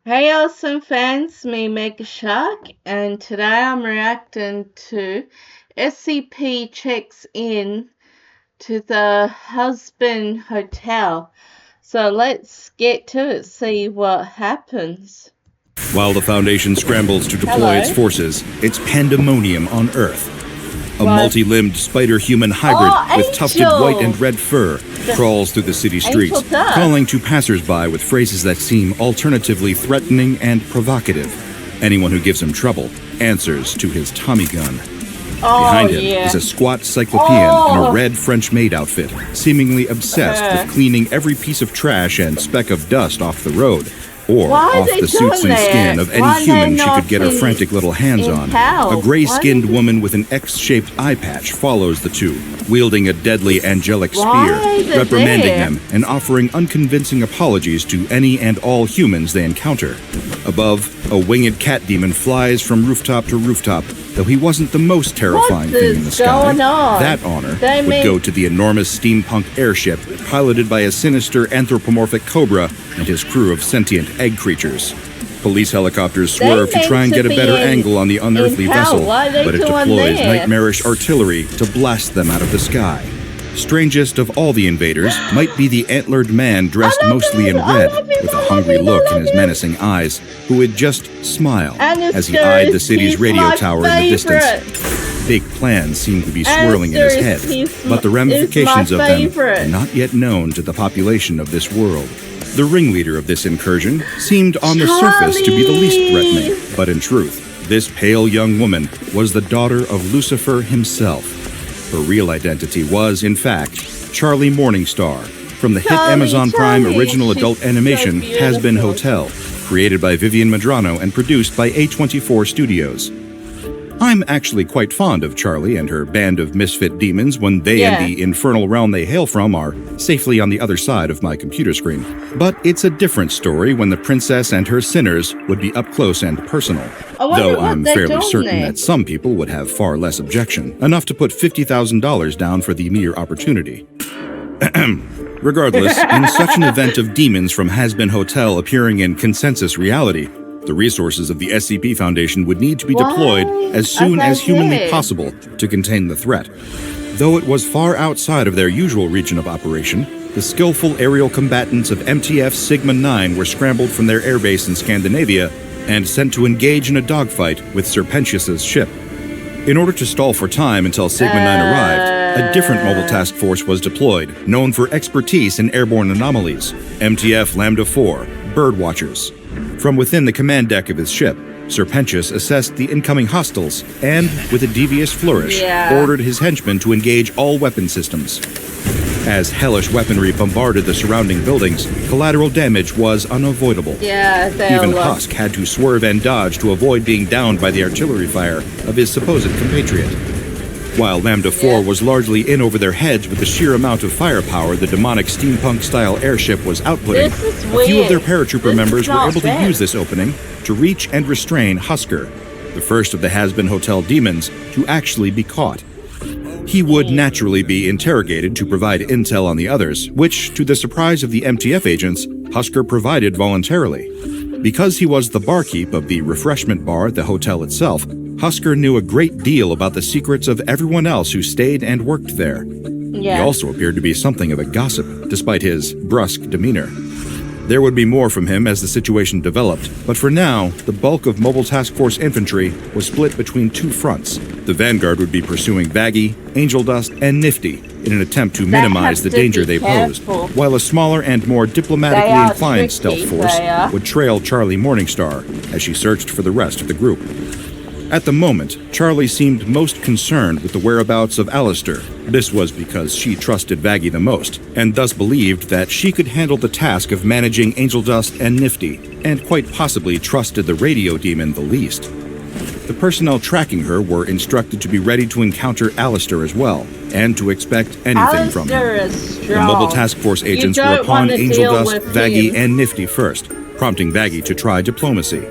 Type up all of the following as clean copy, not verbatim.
Hey awesome fans, me Megashark, and today I'm reacting to SCP checks in to the Husband Hotel. So let's get to it, see what happens. While the Foundation scrambles to deploy its forces, it's pandemonium on Earth. A multi-limbed spider-human hybrid with tufted white and red fur crawls through the city streets, calling to passersby with phrases that seem alternatively threatening and provocative. Anyone who gives him trouble answers to his Tommy gun. Behind him is a squat cyclopean in a red French maid outfit, seemingly obsessed with cleaning every piece of trash and speck of dust off the road, or off the suits and skin of any human she could get her frantic little hands on. A gray-skinned woman with an X-shaped eye patch follows the two, wielding a deadly angelic spear, reprimanding them and offering unconvincing apologies to any and all humans they encounter. Above, a winged cat demon flies from rooftop to rooftop. Though he wasn't the most terrifying thing in the sky, that honor would go to the enormous steampunk airship piloted by a sinister anthropomorphic cobra and his crew of sentient egg creatures. Police helicopters swerve to try and get a better angle on the unearthly vessel, but it deploys nightmarish artillery to blast them out of the sky. Strangest of all the invaders might be the antlered man dressed mostly in red, with a hungry look in his menacing eyes, who would just smile as he eyed the city's radio tower in the distance. Big plans seemed to be swirling in his head, but the ramifications of them are not yet known to the population of this world. The ringleader of this incursion seemed on the surface to be the least threatening, but in truth, this pale young woman was the daughter of Lucifer himself. Her real identity was, in fact, Charlie Morningstar, from the hit Amazon Prime original adult animation Has Been Hotel, created by Vivian Medrano and produced by A24 Studios. I'm actually quite fond of Charlie and her band of misfit demons when they and the infernal realm they hail from are safely on the other side of my computer screen. But it's a different story when the princess and her sinners would be up close and personal. Though I'm fairly certain that some people would have far less objection, enough to put $50,000 down for the mere opportunity. Regardless, in such an event of demons from Has Been Hotel appearing in consensus reality, the resources of the SCP Foundation would need to be deployed as soon as humanly possible to contain the threat. Though it was far outside of their usual region of operation, the skillful aerial combatants of MTF Sigma-9 were scrambled from their airbase in Scandinavia and sent to engage in a dogfight with Serpentius's ship. In order to stall for time until Sigma-9 arrived, a different mobile task force was deployed, known for expertise in airborne anomalies, MTF Lambda-4, Birdwatchers. From within the command deck of his ship, Serpentius assessed the incoming hostiles and, with a devious flourish, ordered his henchmen to engage all weapon systems. As hellish weaponry bombarded the surrounding buildings, collateral damage was unavoidable. Even Husk had to swerve and dodge to avoid being downed by the artillery fire of his supposed compatriot. While Lambda-4 was largely in over their heads with the sheer amount of firepower the demonic steampunk-style airship was outputting, a few of their paratrooper members were able to use this opening to reach and restrain Husker, the first of the Has Been Hotel demons to actually be caught. He would naturally be interrogated to provide intel on the others, which, to the surprise of the MTF agents, Husker provided voluntarily. Because he was the barkeep of the refreshment bar at the hotel itself, Husker knew a great deal about the secrets of everyone else who stayed and worked there. He also appeared to be something of a gossip, despite his brusque demeanor. There would be more from him as the situation developed, but for now, the bulk of Mobile Task Force infantry was split between two fronts. The vanguard would be pursuing Baggy, Angel Dust, and Nifty in an attempt to minimize the danger they posed, while a smaller and more diplomatically inclined stealth force would trail Charlie Morningstar as she searched for the rest of the group. At the moment, Charlie seemed most concerned with the whereabouts of Alistair. This was because she trusted Vaggie the most, and thus believed that she could handle the task of managing Angel Dust and Nifty, and quite possibly trusted the radio demon the least. The personnel tracking her were instructed to be ready to encounter Alistair as well, and to expect anything from him. The Mobile Task Force agents were upon Angel Dust, Vaggie, and Nifty first, prompting Vaggie to try diplomacy.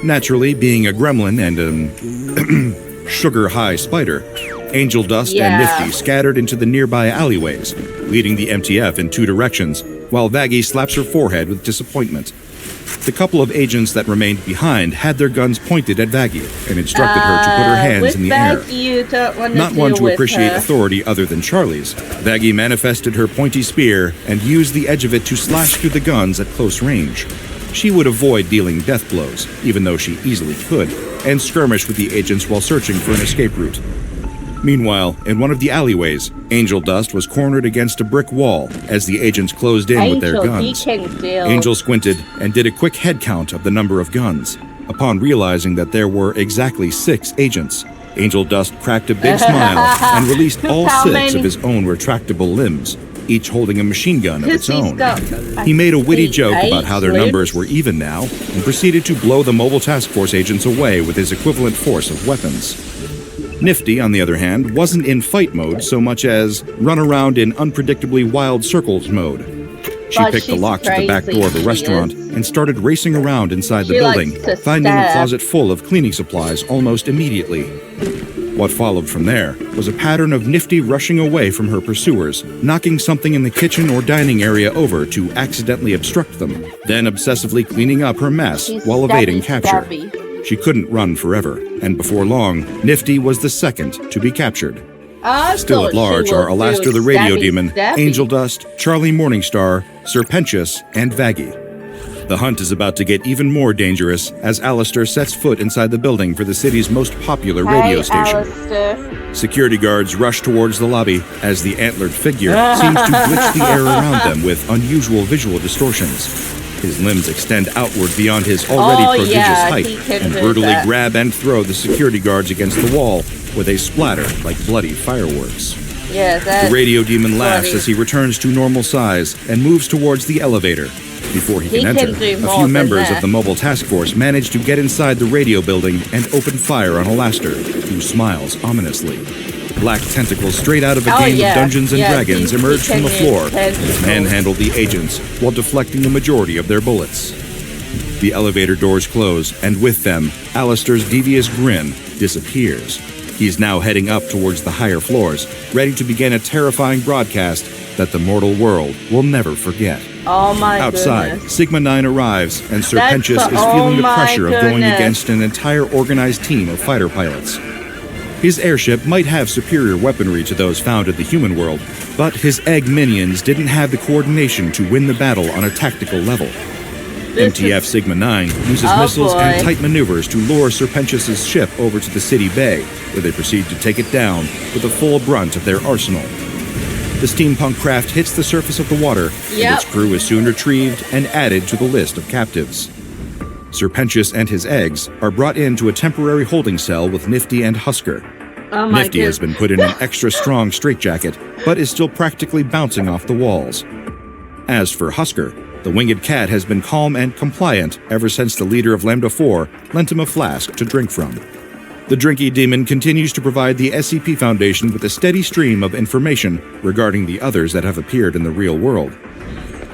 Naturally, being a gremlin and a sugar-high spider, Angel Dust and Nifty scattered into the nearby alleyways, leading the MTF in two directions, while Vaggie slaps her forehead with disappointment. The couple of agents that remained behind had their guns pointed at Vaggie and instructed her to put her hands in the air. You don't want to Not one to appreciate her. authority other than Charlie's, Vaggie manifested her pointy spear and used the edge of it to slash through the guns at close range. She would avoid dealing death blows, even though she easily could, and skirmish with the agents while searching for an escape route. Meanwhile, in one of the alleyways, Angel Dust was cornered against a brick wall as the agents closed in with their guns. Angel squinted and did a quick head count of the number of guns. Upon realizing that there were exactly 6 agents, Angel Dust cracked a big smile and released all 6 of his own retractable limbs, each holding a machine gun of its own. He made a witty joke about how their numbers were even now and proceeded to blow the Mobile Task Force agents away with his equivalent force of weapons. Nifty, on the other hand, wasn't in fight mode so much as run around in unpredictably wild circles mode. She picked the lock to the back door of the restaurant and started racing around inside the building, finding a closet full of cleaning supplies almost immediately. What followed from there was a pattern of Nifty rushing away from her pursuers, knocking something in the kitchen or dining area over to accidentally obstruct them, then obsessively cleaning up her mess while evading capture. She couldn't run forever, and before long, Nifty was the second to be captured. Still at large are Alastair the Radio Demon, Angel Dust, Charlie Morningstar, Serpentius, and Vaggie. The hunt is about to get even more dangerous as Alastair sets foot inside the building for the city's most popular radio station. Alastair. Security guards rush towards the lobby as the antlered figure seems to glitch the air around them with unusual visual distortions. His limbs extend outward beyond his already prodigious height and brutally grab and throw the security guards against the wall where they splatter like bloody fireworks. The Radio Demon laughs as he returns to normal size and moves towards the elevator. Before he can enter, a few members of the Mobile Task Force manage to get inside the radio building and open fire on Alastair, who smiles ominously. Black tentacles straight out of a game of Dungeons & Dragons emerge from the floor and manhandle the agents while deflecting the majority of their bullets. The elevator doors close, and with them, Alastair's devious grin disappears. He's now heading up towards the higher floors, ready to begin a terrifying broadcast that the mortal world will never forget. Outside, Sigma-9 arrives, and Serpentius is feeling the pressure of going against an entire organized team of fighter pilots. His airship might have superior weaponry to those found in the human world, but his egg minions didn't have the coordination to win the battle on a tactical level. MTF Sigma-9 uses missiles and tight maneuvers to lure Serpentius' ship over to the city bay, where they proceed to take it down with the full brunt of their arsenal. The steampunk craft hits the surface of the water, and its crew is soon retrieved and added to the list of captives. Serpentius and his eggs are brought into a temporary holding cell with Nifty and Husker. Nifty has been put in an extra strong straitjacket, but is still practically bouncing off the walls. As for Husker, the winged cat has been calm and compliant ever since the leader of Lambda 4 lent him a flask to drink from. The Drinky Demon continues to provide the SCP Foundation with a steady stream of information regarding the others that have appeared in the real world.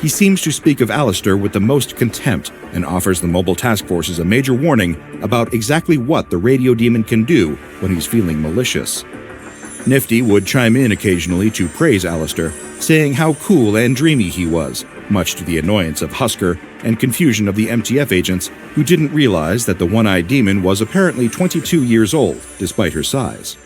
He seems to speak of Alastair with the most contempt and offers the Mobile Task Forces a major warning about exactly what the Radio Demon can do when he's feeling malicious. Nifty would chime in occasionally to praise Alastair, saying how cool and dreamy he was, much to the annoyance of Husker and confusion of the MTF agents who didn't realize that the one-eyed demon was apparently 22 years old, despite her size.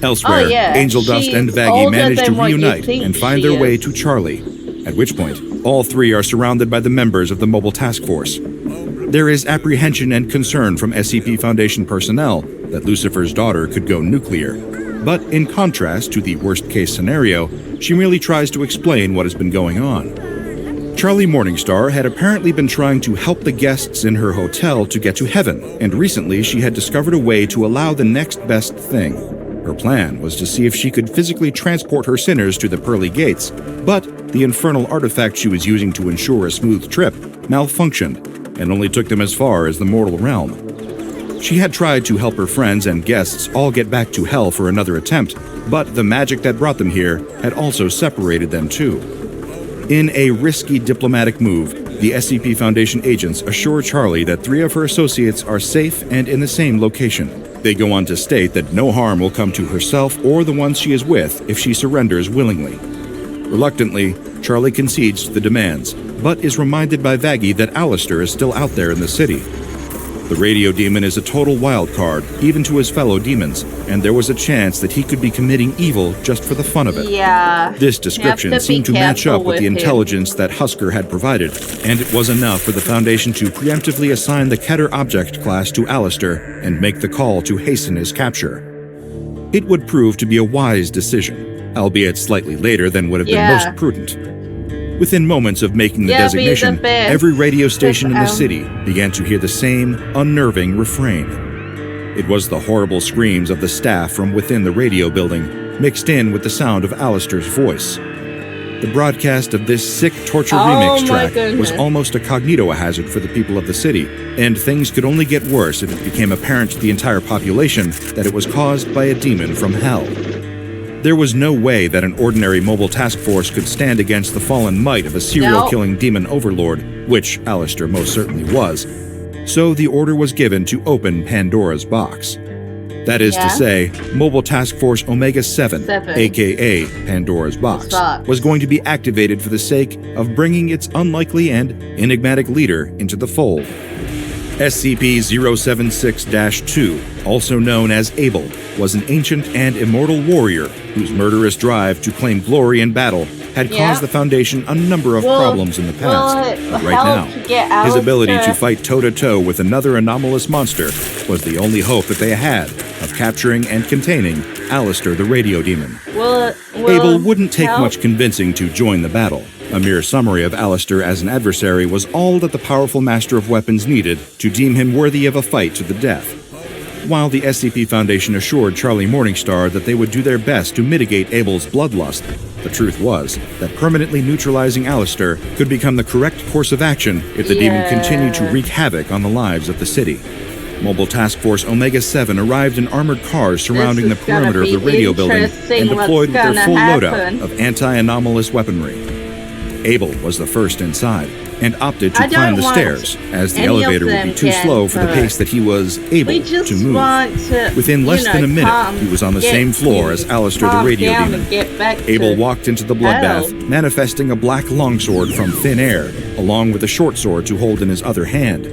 Elsewhere, Angel Dust and Vaggie manage to reunite and find their way to Charlie, at which point, all three are surrounded by the members of the Mobile Task Force. There is apprehension and concern from SCP Foundation personnel that Lucifer's daughter could go nuclear, but in contrast to the worst-case scenario, she merely tries to explain what has been going on. Charlie Morningstar had apparently been trying to help the guests in her hotel to get to heaven, and recently she had discovered a way to allow the next best thing. Her plan was to see if she could physically transport her sinners to the pearly gates, but the infernal artifact she was using to ensure a smooth trip malfunctioned and only took them as far as the mortal realm. She had tried to help her friends and guests all get back to hell for another attempt, but the magic that brought them here had also separated them too. In a risky diplomatic move, the SCP Foundation agents assure Charlie that 3 of her associates are safe and in the same location. They go on to state that no harm will come to herself or the ones she is with if she surrenders willingly. Reluctantly, Charlie concedes to the demands, but is reminded by Vaggie that Alistair is still out there in the city. The radio demon is a total wild card, even to his fellow demons, and there was a chance that he could be committing evil just for the fun of it. Yeah. This description seemed to match up with the intelligence that Husker had provided, and it was enough for the Foundation to preemptively assign the Keter object class to Alistair and make the call to hasten his capture. It would prove to be a wise decision, albeit slightly later than would have been most prudent. Within moments of making the designation, every radio station in the city began to hear the same unnerving refrain. It was the horrible screams of the staff from within the radio building, mixed in with the sound of Alistair's voice. The broadcast of this sick torture remix track was almost a cognito hazard for the people of the city, and things could only get worse if it became apparent to the entire population that it was caused by a demon from hell. There was no way that an ordinary mobile task force could stand against the fallen might of a serial-killing demon overlord, which Alistair most certainly was, so the order was given to open Pandora's box. That is to say, Mobile Task Force Omega-7, aka Pandora's box, was going to be activated for the sake of bringing its unlikely and enigmatic leader into the fold. SCP-076-2, also known as Abel, was an ancient and immortal warrior whose murderous drive to claim glory in battle had caused the Foundation a number of problems in the past. But right now, his ability to fight toe-to-toe with another anomalous monster was the only hope that they had of capturing and containing Alistair the Radio Demon. Abel wouldn't take much convincing to join the battle. A mere summary of Alistair as an adversary was all that the powerful Master of Weapons needed to deem him worthy of a fight to the death. While the SCP Foundation assured Charlie Morningstar that they would do their best to mitigate Abel's bloodlust, the truth was that permanently neutralizing Alistair could become the correct course of action if the demon continued to wreak havoc on the lives of the city. Mobile Task Force Omega-7 arrived in armored cars surrounding the perimeter of the radio building and deployed with their full loadout of anti-anomalous weaponry. Abel was the first inside, and opted to climb the stairs, as the elevator would be too slow for the pace that he was able to move. Within less than a minute, he was on the same floor as Alistair the Radio Demon. Abel walked into the bloodbath, manifesting a black longsword from thin air, along with a short sword to hold in his other hand.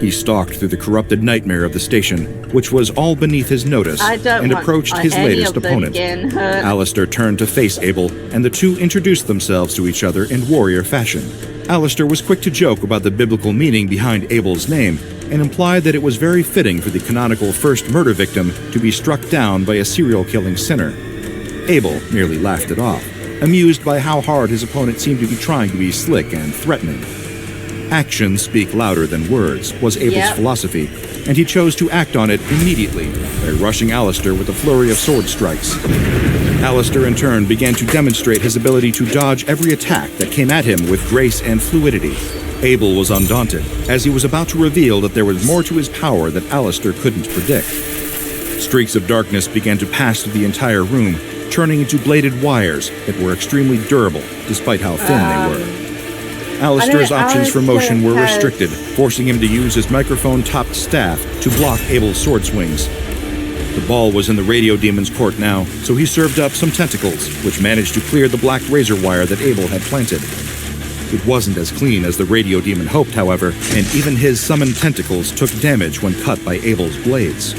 He stalked through the corrupted nightmare of the station, which was all beneath his notice, and approached his latest opponent. Alistair turned to face Abel, and the two introduced themselves to each other in warrior fashion. Alistair was quick to joke about the biblical meaning behind Abel's name, and implied that it was very fitting for the canonical first murder victim to be struck down by a serial-killing sinner. Abel merely laughed it off, amused by how hard his opponent seemed to be trying to be slick and threatening. Actions speak louder than words, was Abel's philosophy, and he chose to act on it immediately by rushing Alistair with a flurry of sword strikes. Alistair, in turn, began to demonstrate his ability to dodge every attack that came at him with grace and fluidity. Abel was undaunted, as he was about to reveal that there was more to his power that Alistair couldn't predict. Streaks of darkness began to pass through the entire room, turning into bladed wires that were extremely durable, despite how thin they were. Alistair's options for motion were restricted, forcing him to use his microphone-topped staff to block Abel's sword swings. The ball was in the radio demon's court now, so he served up some tentacles, which managed to clear the black razor wire that Abel had planted. It wasn't as clean as the radio demon hoped, however, and even his summoned tentacles took damage when cut by Abel's blades.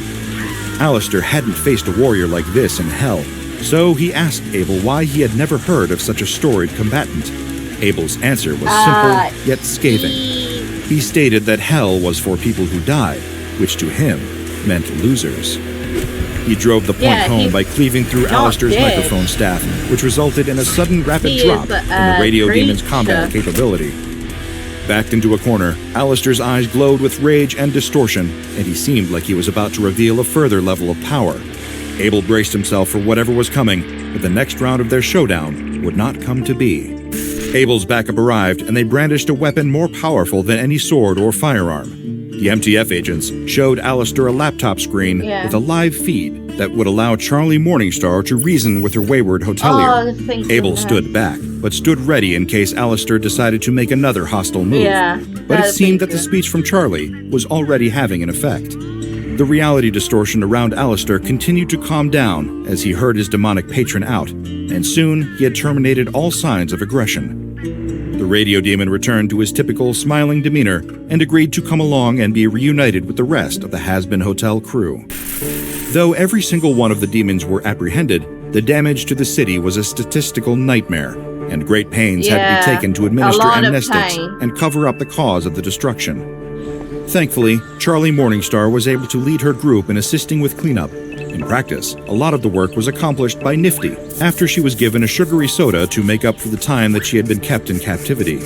Alistair hadn't faced a warrior like this in hell, so he asked Abel why he had never heard of such a storied combatant. Abel's answer was simple, yet scathing. He stated that hell was for people who died, which to him meant losers. He drove the point home by cleaving through Alistair's microphone staff, which resulted in a sudden rapid drop in the radio demon's combat capability. Backed into a corner, Alistair's eyes glowed with rage and distortion, and he seemed like he was about to reveal a further level of power. Abel braced himself for whatever was coming, but the next round of their showdown would not come to be. Abel's backup arrived, and they brandished a weapon more powerful than any sword or firearm. The MTF agents showed Alistair a laptop screen with a live feed that would allow Charlie Morningstar to reason with her wayward hotelier. Abel stood back, but stood ready in case Alistair decided to make another hostile move. But it seemed that the speech from Charlie was already having an effect. The reality distortion around Alistair continued to calm down as he heard his demonic patron out, and soon he had terminated all signs of aggression. The radio demon returned to his typical smiling demeanor and agreed to come along and be reunited with the rest of the Has-Been Hotel crew. Though every single one of the demons were apprehended, the damage to the city was a statistical nightmare, and great pains had to be taken to administer amnestics and cover up the cause of the destruction. Thankfully, Charlie Morningstar was able to lead her group in assisting with cleanup. In practice, a lot of the work was accomplished by Nifty after she was given a sugary soda to make up for the time that she had been kept in captivity.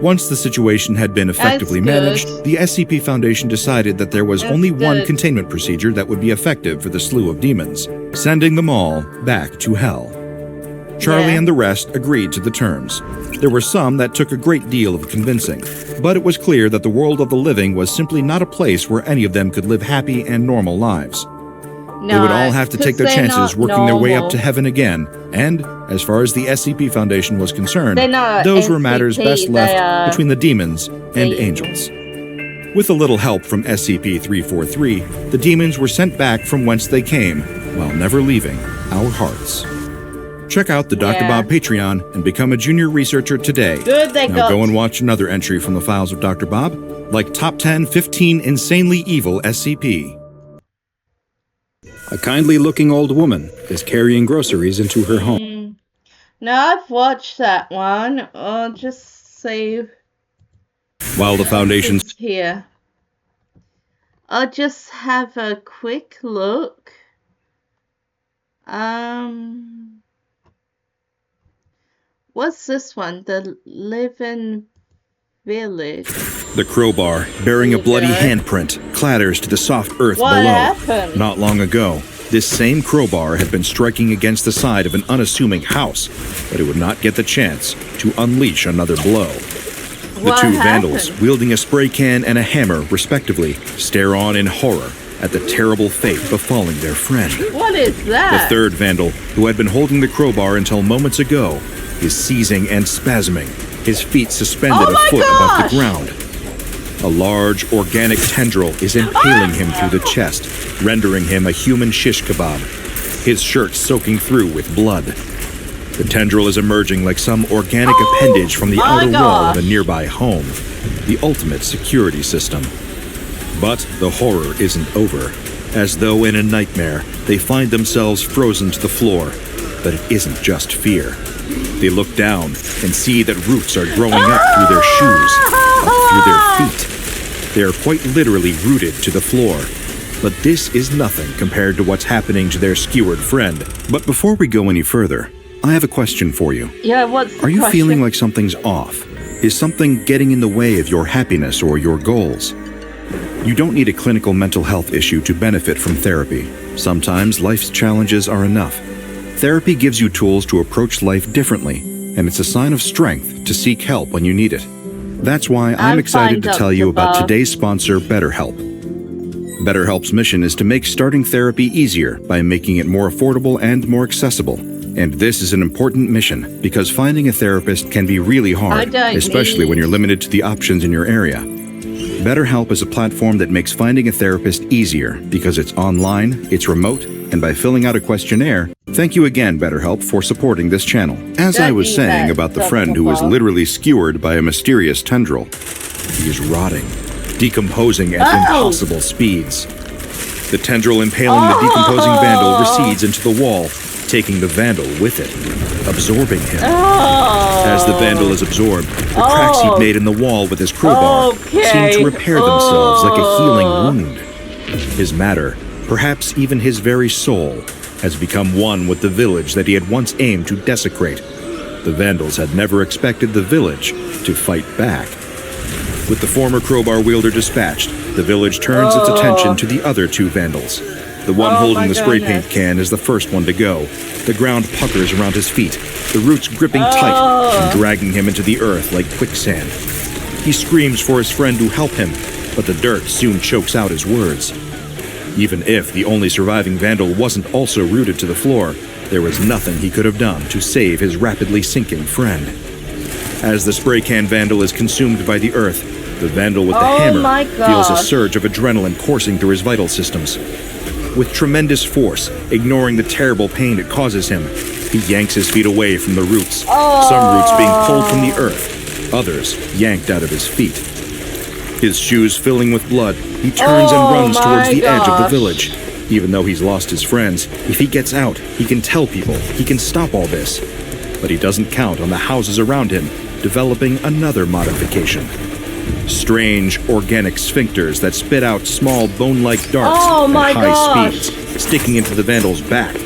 Once the situation had been effectively managed, the SCP Foundation decided that there was only one containment procedure that would be effective for the slew of demons, sending them all back to hell. Charlie and the rest agreed to the terms. There were some that took a great deal of convincing, but it was clear that the world of the living was simply not a place where any of them could live happy and normal lives. They would all have to take their chances working their way up to heaven again, and, as far as the SCP Foundation was concerned, those were matters best left between the demons and angels. With a little help from SCP-343, the demons were sent back from whence they came, while never leaving our hearts. Check out the Dr. Bob Patreon and become a junior researcher today. Now go and watch another entry from the files of Dr. Bob, like Top 10 15 Insanely Evil SCP. A kindly-looking old woman is carrying groceries into her home. Now I've watched that one. I'll just save. While the Foundation's here. I'll just have a quick look. What's this one? The Living Village. The crowbar, bearing a bloody handprint, clatters to the soft earth below. Happened? Not long ago, this same crowbar had been striking against the side of an unassuming house, but it would not get the chance to unleash another blow. The two vandals, wielding a spray can and a hammer, respectively, stare on in horror at the terrible fate befalling their friend. What is that? The third vandal, who had been holding the crowbar until moments ago, is seizing and spasming, his feet suspended a foot above the ground. A large, organic tendril is impaling him through the chest, rendering him a human shish kebab, his shirt soaking through with blood. The tendril is emerging like some organic appendage from the outer wall of a nearby home, the ultimate security system. But the horror isn't over. As though in a nightmare, they find themselves frozen to the floor. But it isn't just fear. They look down and see that roots are growing up through their shoes, up through their feet. They are quite literally rooted to the floor. But this is nothing compared to what's happening to their skewered friend. But before we go any further, I have a question for you. Yeah, what's the Are you question? feeling like something's off? Is something getting in the way of your happiness or your goals? You don't need a clinical mental health issue to benefit from therapy. Sometimes life's challenges are enough. Therapy gives you tools to approach life differently, and it's a sign of strength to seek help when you need it. That's why I'm excited to tell you about today's sponsor, BetterHelp. BetterHelp's mission is to make starting therapy easier by making it more affordable and more accessible. And this is an important mission because finding a therapist can be really hard, especially when you're limited to the options in your area. BetterHelp is a platform that makes finding a therapist easier because it's online, it's remote, and by filling out a questionnaire. Thank you again, BetterHelp, for supporting this channel. As I was saying about the friend who was literally skewered by a mysterious tendril, he is rotting, decomposing at impossible speeds. The tendril impaling the decomposing vandal recedes into the wall, taking the vandal with it, absorbing him. As the vandal is absorbed, the cracks he'd made in the wall with his crowbar seem to repair themselves like a healing wound. His matter, perhaps even his very soul, has become one with the village that he had once aimed to desecrate. The vandals had never expected the village to fight back. With the former crowbar wielder dispatched, the village turns its attention to the other two vandals. The one holding the spray paint can is the first one to go. The ground puckers around his feet, the roots gripping tight and dragging him into the earth like quicksand. He screams for his friend to help him, but the dirt soon chokes out his words. Even if the only surviving vandal wasn't also rooted to the floor, there was nothing he could have done to save his rapidly sinking friend. As the spray can vandal is consumed by the earth, The vandal with the hammer feels a surge of adrenaline coursing through his vital systems. With tremendous force, ignoring the terrible pain it causes him, he yanks his feet away from the roots, some roots being pulled from the earth, others yanked out of his feet. His shoes filling with blood, he turns and runs towards the edge of the village. Even though he's lost his friends, if he gets out, he can tell people, he can stop all this. But he doesn't count on the houses around him, developing another modification. Strange, organic sphincters that spit out small bone-like darts at high speeds, sticking into the vandal's back.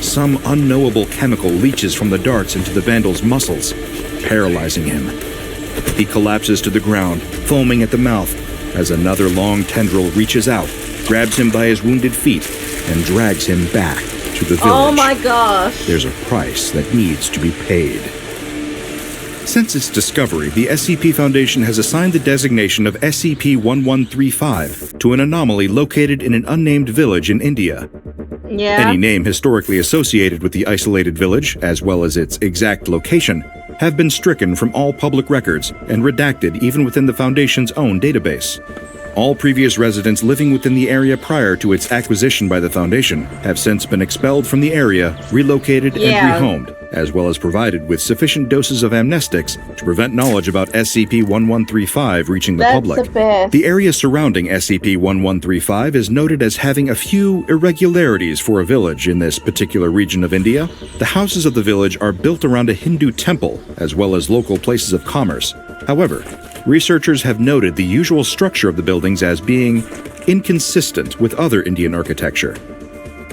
Some unknowable chemical leaches from the darts into the vandal's muscles, paralyzing him. He collapses to the ground, foaming at the mouth, as another long tendril reaches out, grabs him by his wounded feet, and drags him back to the village. Oh my gosh! There's a price that needs to be paid. Since its discovery, the SCP Foundation has assigned the designation of SCP-1135 to an anomaly located in an unnamed village in India. Yeah. Any name historically associated with the isolated village, as well as its exact location, have been stricken from all public records and redacted even within the Foundation's own database. All previous residents living within the area prior to its acquisition by the Foundation have since been expelled from the area, relocated, and rehomed, as well as provided with sufficient doses of amnestics to prevent knowledge about SCP-1135 reaching the public. The area surrounding SCP-1135 is noted as having a few irregularities for a village in this particular region of India. The houses of the village are built around a Hindu temple, as well as local places of commerce. However, researchers have noted the usual structure of the buildings as being inconsistent with other Indian architecture.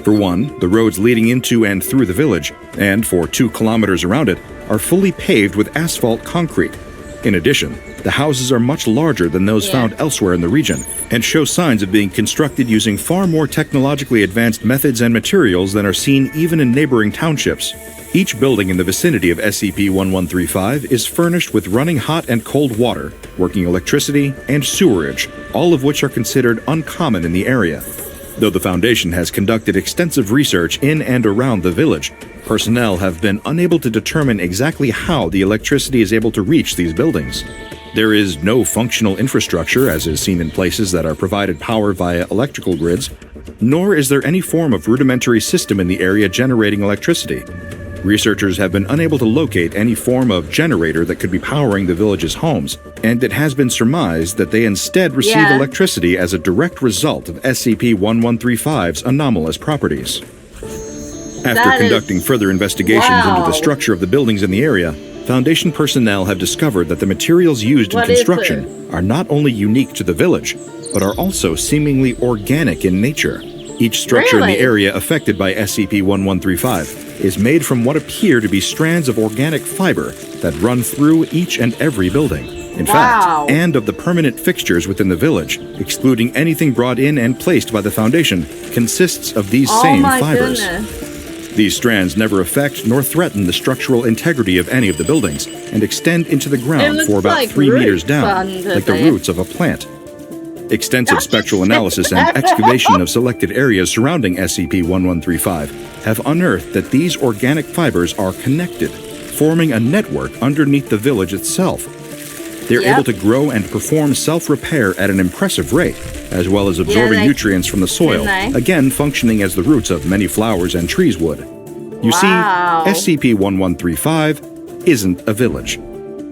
For one, the roads leading into and through the village, and for 2 kilometers around it, are fully paved with asphalt concrete. In addition, the houses are much larger than those found elsewhere in the region, and show signs of being constructed using far more technologically advanced methods and materials than are seen even in neighboring townships. Each building in the vicinity of SCP-1135 is furnished with running hot and cold water, working electricity, and sewerage, all of which are considered uncommon in the area. Though the Foundation has conducted extensive research in and around the village, personnel have been unable to determine exactly how the electricity is able to reach these buildings. There is no functional infrastructure, as is seen in places that are provided power via electrical grids, nor is there any form of rudimentary system in the area generating electricity. Researchers have been unable to locate any form of generator that could be powering the village's homes, and it has been surmised that they instead receive electricity as a direct result of SCP-1135's anomalous properties. After conducting further investigations into the structure of the buildings in the area, Foundation personnel have discovered that the materials used in construction are not only unique to the village, but are also seemingly organic in nature. Each structure in the area affected by SCP-1135 is made from what appear to be strands of organic fiber that run through each and every building. In fact, and of the permanent fixtures within the village, excluding anything brought in and placed by the Foundation, consists of these same fibers. These strands never affect nor threaten the structural integrity of any of the buildings and extend into the ground for about 3 meters down, like the roots of a plant. Extensive spectral analysis and excavation of selected areas surrounding SCP-1135 have unearthed that these organic fibers are connected, forming a network underneath the village itself. They're able to grow and perform self-repair at an impressive rate, as well as absorbing nutrients from the soil, again functioning as the roots of many flowers and trees would. You see, SCP-1135 isn't a village.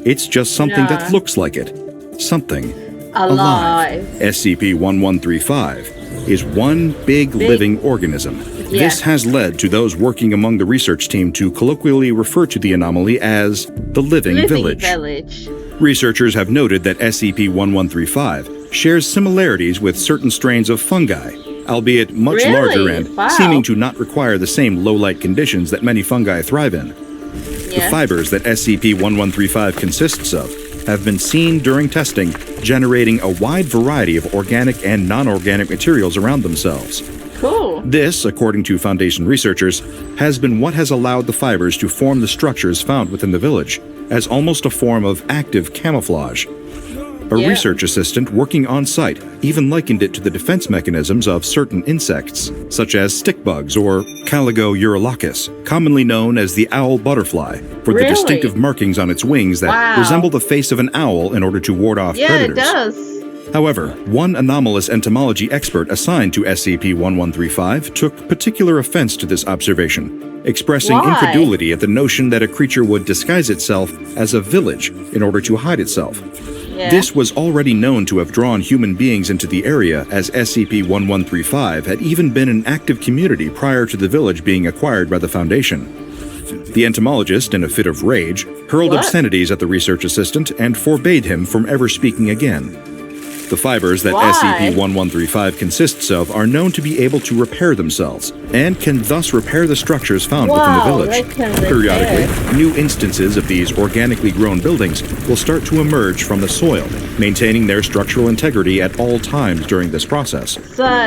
It's just something that looks like it. Something alive. SCP-1135 is one big living organism. This has led to those working among the research team to colloquially refer to the anomaly as the Living Village. Researchers have noted that SCP-1135 shares similarities with certain strains of fungi, albeit much larger and seeming to not require the same low-light conditions that many fungi thrive in. The fibers that SCP-1135 consists of have been seen during testing, generating a wide variety of organic and non-organic materials around themselves. Cool. This, according to Foundation researchers, has been what has allowed the fibers to form the structures found within the village, as almost a form of active camouflage. A research assistant working on site even likened it to the defense mechanisms of certain insects, such as stick bugs or Caligo urolacus, commonly known as the owl butterfly, for the distinctive markings on its wings that resemble the face of an owl in order to ward off predators. Yeah, it does. However, one anomalous entomology expert assigned to SCP-1135 took particular offense to this observation, expressing incredulity at the notion that a creature would disguise itself as a village in order to hide itself. This was already known to have drawn human beings into the area, as SCP-1135 had even been an active community prior to the village being acquired by the Foundation. The entomologist, in a fit of rage, hurled obscenities at the research assistant and forbade him from ever speaking again. The fibers that SCP-1135 consists of are known to be able to repair themselves, and can thus repair the structures found within the village. Periodically, new instances of these organically grown buildings will start to emerge from the soil, maintaining their structural integrity at all times during this process.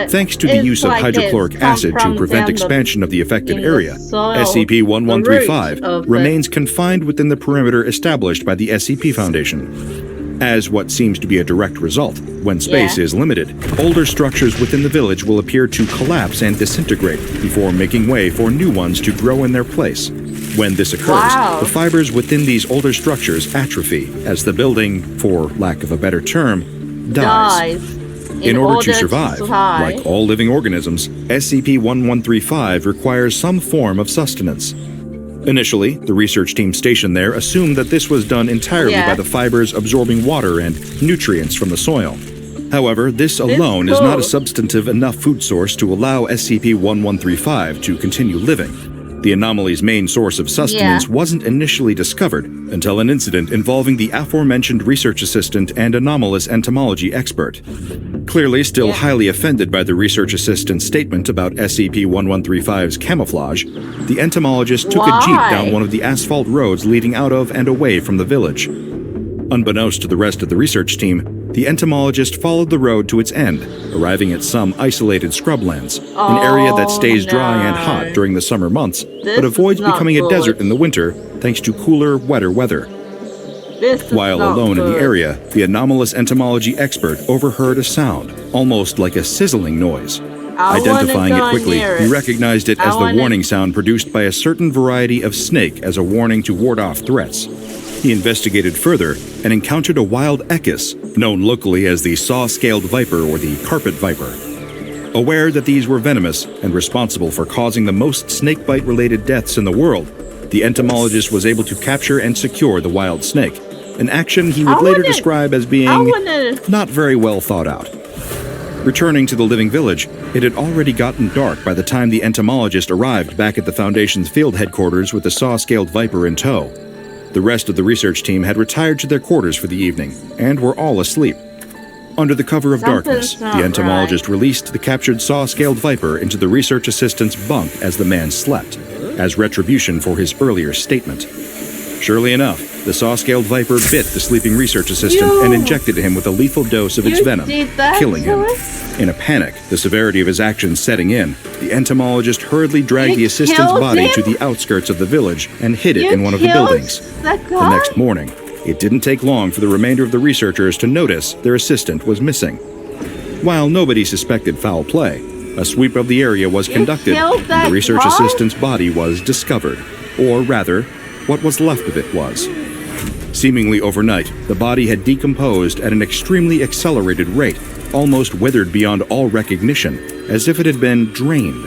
Thanks to the use of hydrochloric acid to prevent expansion of the affected area, SCP-1135 remains confined within the perimeter established by the SCP Foundation. As what seems to be a direct result, when space is limited, older structures within the village will appear to collapse and disintegrate before making way for new ones to grow in their place. When this occurs, the fibers within these older structures atrophy as the building, for lack of a better term, dies. In order to survive, like all living organisms, SCP-1135 requires some form of sustenance. Initially, the research team stationed there assumed that this was done entirely by the fibers absorbing water and nutrients from the soil. However, this alone is not a substantive enough food source to allow SCP-1135 to continue living. The anomaly's main source of sustenance wasn't initially discovered until an incident involving the aforementioned research assistant and anomalous entomology expert. Clearly still highly offended by the research assistant's statement about SCP-1135's camouflage, the entomologist took a jeep down one of the asphalt roads leading out of and away from the village. Unbeknownst to the rest of the research team, the entomologist followed the road to its end, arriving at some isolated scrublands, an area that stays dry and hot during the summer months, but avoids becoming a desert in the winter thanks to cooler, wetter weather. While alone in the area, the anomalous entomology expert overheard a sound, almost like a sizzling noise. Identifying it quickly, he recognized it as the warning sound produced by a certain variety of snake as a warning to ward off threats. He investigated further and encountered a wild echis, known locally as the saw-scaled viper or the carpet viper. Aware that these were venomous and responsible for causing the most snakebite-related deaths in the world, the entomologist was able to capture and secure the wild snake, an action he would later describe as being not very well thought out. Returning to the living village, it had already gotten dark by the time the entomologist arrived back at the Foundation's field headquarters with the saw-scaled viper in tow. The rest of the research team had retired to their quarters for the evening, and were all asleep. Under the cover of darkness, the entomologist released the captured saw-scaled viper into the research assistant's bunk as the man slept, as retribution for his earlier statement. Surely enough, the saw-scaled viper bit the sleeping research assistant and injected him with a lethal dose of its venom, killing him. In a panic, the severity of his actions setting in, the entomologist hurriedly dragged the assistant's body to the outskirts of the village and hid it in one of the buildings. The next morning, it didn't take long for the remainder of the researchers to notice their assistant was missing. While nobody suspected foul play, a sweep of the area was conducted and the research assistant's body was discovered, or rather, what was left of it was. Seemingly overnight, the body had decomposed at an extremely accelerated rate, almost withered beyond all recognition, as if it had been drained.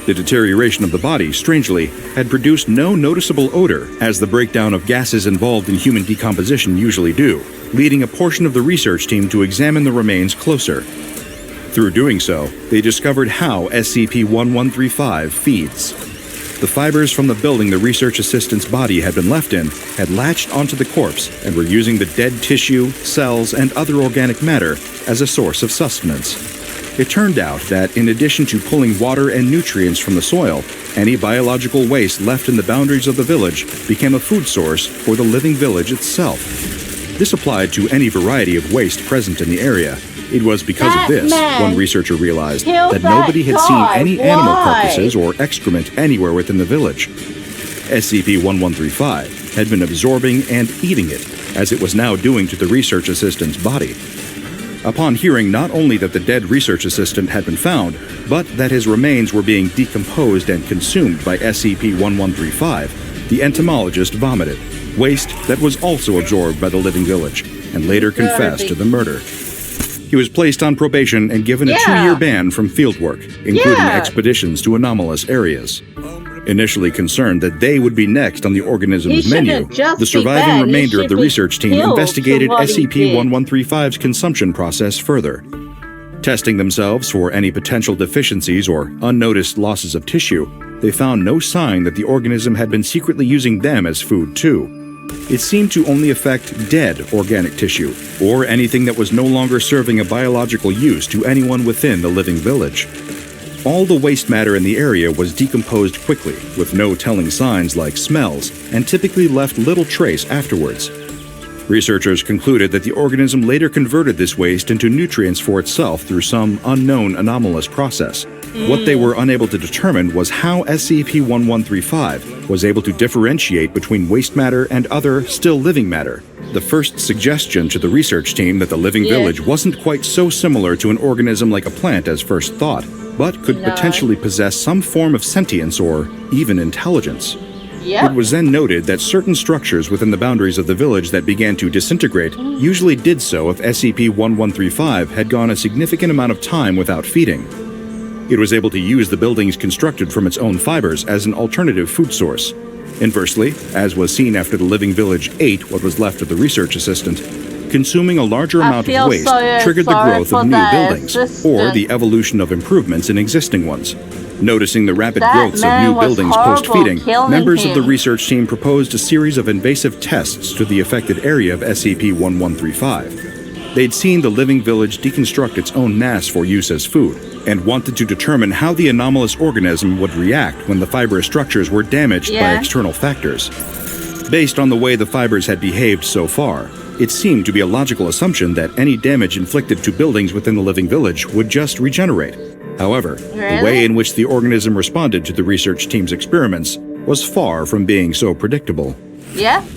The deterioration of the body, strangely, had produced no noticeable odor, as the breakdown of gases involved in human decomposition usually do, leading a portion of the research team to examine the remains closer. Through doing so, they discovered how SCP-1135 feeds. The fibers from the building the research assistant's body had been left in had latched onto the corpse and were using the dead tissue, cells, and other organic matter as a source of sustenance. It turned out that in addition to pulling water and nutrients from the soil, any biological waste left in the boundaries of the village became a food source for the living village itself. This applied to any variety of waste present in the area. It was because of this, one researcher realized, that nobody had seen any animal carcasses or excrement anywhere within the village. SCP-1135 had been absorbing and eating it, as it was now doing to the research assistant's body. Upon hearing not only that the dead research assistant had been found, but that his remains were being decomposed and consumed by SCP-1135, the entomologist vomited, waste that was also absorbed by the living village, and later confessed to the murder. He was placed on probation and given a 2-year ban from fieldwork, including expeditions to anomalous areas. Initially concerned that they would be next on the organism's menu, the surviving remainder of the research team investigated SCP-1135's consumption process further. Testing themselves for any potential deficiencies or unnoticed losses of tissue, they found no sign that the organism had been secretly using them as food too. It seemed to only affect dead organic tissue, or anything that was no longer serving a biological use to anyone within the living village. All the waste matter in the area was decomposed quickly, with no telling signs like smells, and typically left little trace afterwards. Researchers concluded that the organism later converted this waste into nutrients for itself through some unknown anomalous process. What they were unable to determine was how SCP-1135 was able to differentiate between waste matter and other, still living matter. The first suggestion to the research team that the living village wasn't quite so similar to an organism like a plant as first thought, but could potentially possess some form of sentience or even intelligence. It was then noted that certain structures within the boundaries of the village that began to disintegrate usually did so if SCP-1135 had gone a significant amount of time without feeding. It was able to use the buildings constructed from its own fibers as an alternative food source. Inversely, as was seen after the living village ate what was left of the research assistant, consuming a larger amount of waste triggered the growth of new buildings, or the evolution of improvements in existing ones. Noticing the rapid growths of new buildings post-feeding, members of the research team proposed a series of invasive tests to the affected area of SCP-1135. They'd seen the living village deconstruct its own mass for use as food, and wanted to determine how the anomalous organism would react when the fibrous structures were damaged by external factors. Based on the way the fibers had behaved so far, it seemed to be a logical assumption that any damage inflicted to buildings within the living village would just regenerate. However, the way in which the organism responded to the research team's experiments was far from being so predictable.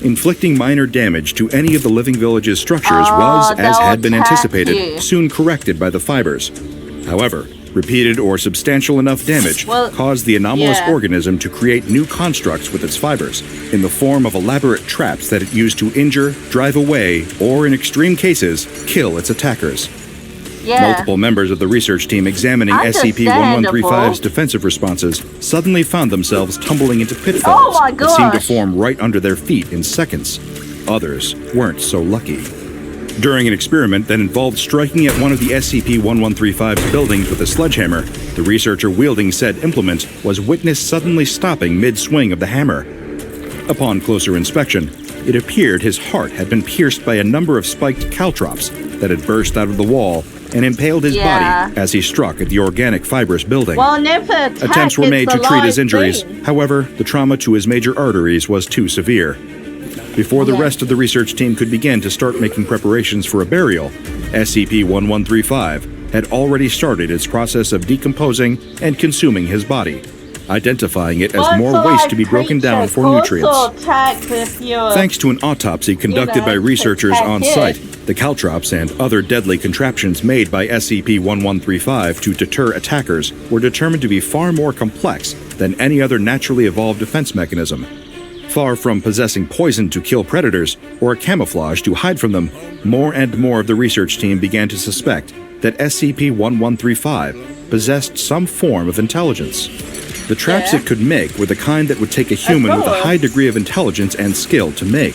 Inflicting minor damage to any of the living village's structures was, as had been anticipated, soon corrected by the fibers. However, repeated or substantial enough damage caused the anomalous organism to create new constructs with its fibers, in the form of elaborate traps that it used to injure, drive away, or in extreme cases, kill its attackers. Multiple members of the research team examining SCP-1135's defensive responses suddenly found themselves tumbling into pitfalls that seemed to form right under their feet in seconds. Others weren't so lucky. During an experiment that involved striking at one of the SCP-1135's buildings with a sledgehammer, the researcher wielding said implement was witnessed suddenly stopping mid-swing of the hammer. Upon closer inspection, it appeared his heart had been pierced by a number of spiked caltrops that had burst out of the wall and impaled his body as he struck at the organic fibrous building. Attempts were made to treat his injuries. However, the trauma to his major arteries was too severe. Before the rest of the research team could begin to start making preparations for a burial, SCP-1135 had already started its process of decomposing and consuming his body, identifying it as more waste to be broken down for nutrients. Thanks to an autopsy conducted by researchers on site, the caltrops and other deadly contraptions made by SCP-1135 to deter attackers were determined to be far more complex than any other naturally evolved defense mechanism. Far from possessing poison to kill predators or camouflage to hide from them, more and more of the research team began to suspect that SCP-1135 possessed some form of intelligence. The traps it could make were the kind that would take a human with a high degree of intelligence and skill to make.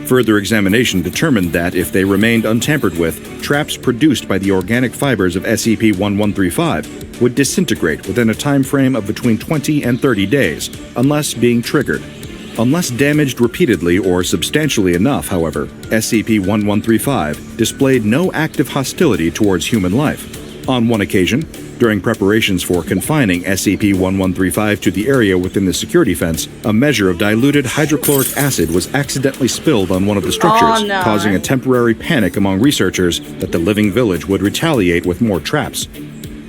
Further examination determined that if they remained untampered with, traps produced by the organic fibers of SCP-1135 would disintegrate within a time frame of between 20 and 30 days, unless being triggered. Unless damaged repeatedly or substantially enough, however, SCP-1135 displayed no active hostility towards human life. On one occasion, during preparations for confining SCP-1135 to the area within the security fence, a measure of diluted hydrochloric acid was accidentally spilled on one of the structures, causing a temporary panic among researchers that the living village would retaliate with more traps.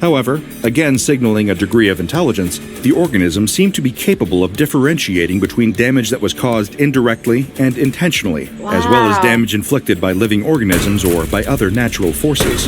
However, again signaling a degree of intelligence, the organism seemed to be capable of differentiating between damage that was caused indirectly and intentionally, as well as damage inflicted by living organisms or by other natural forces.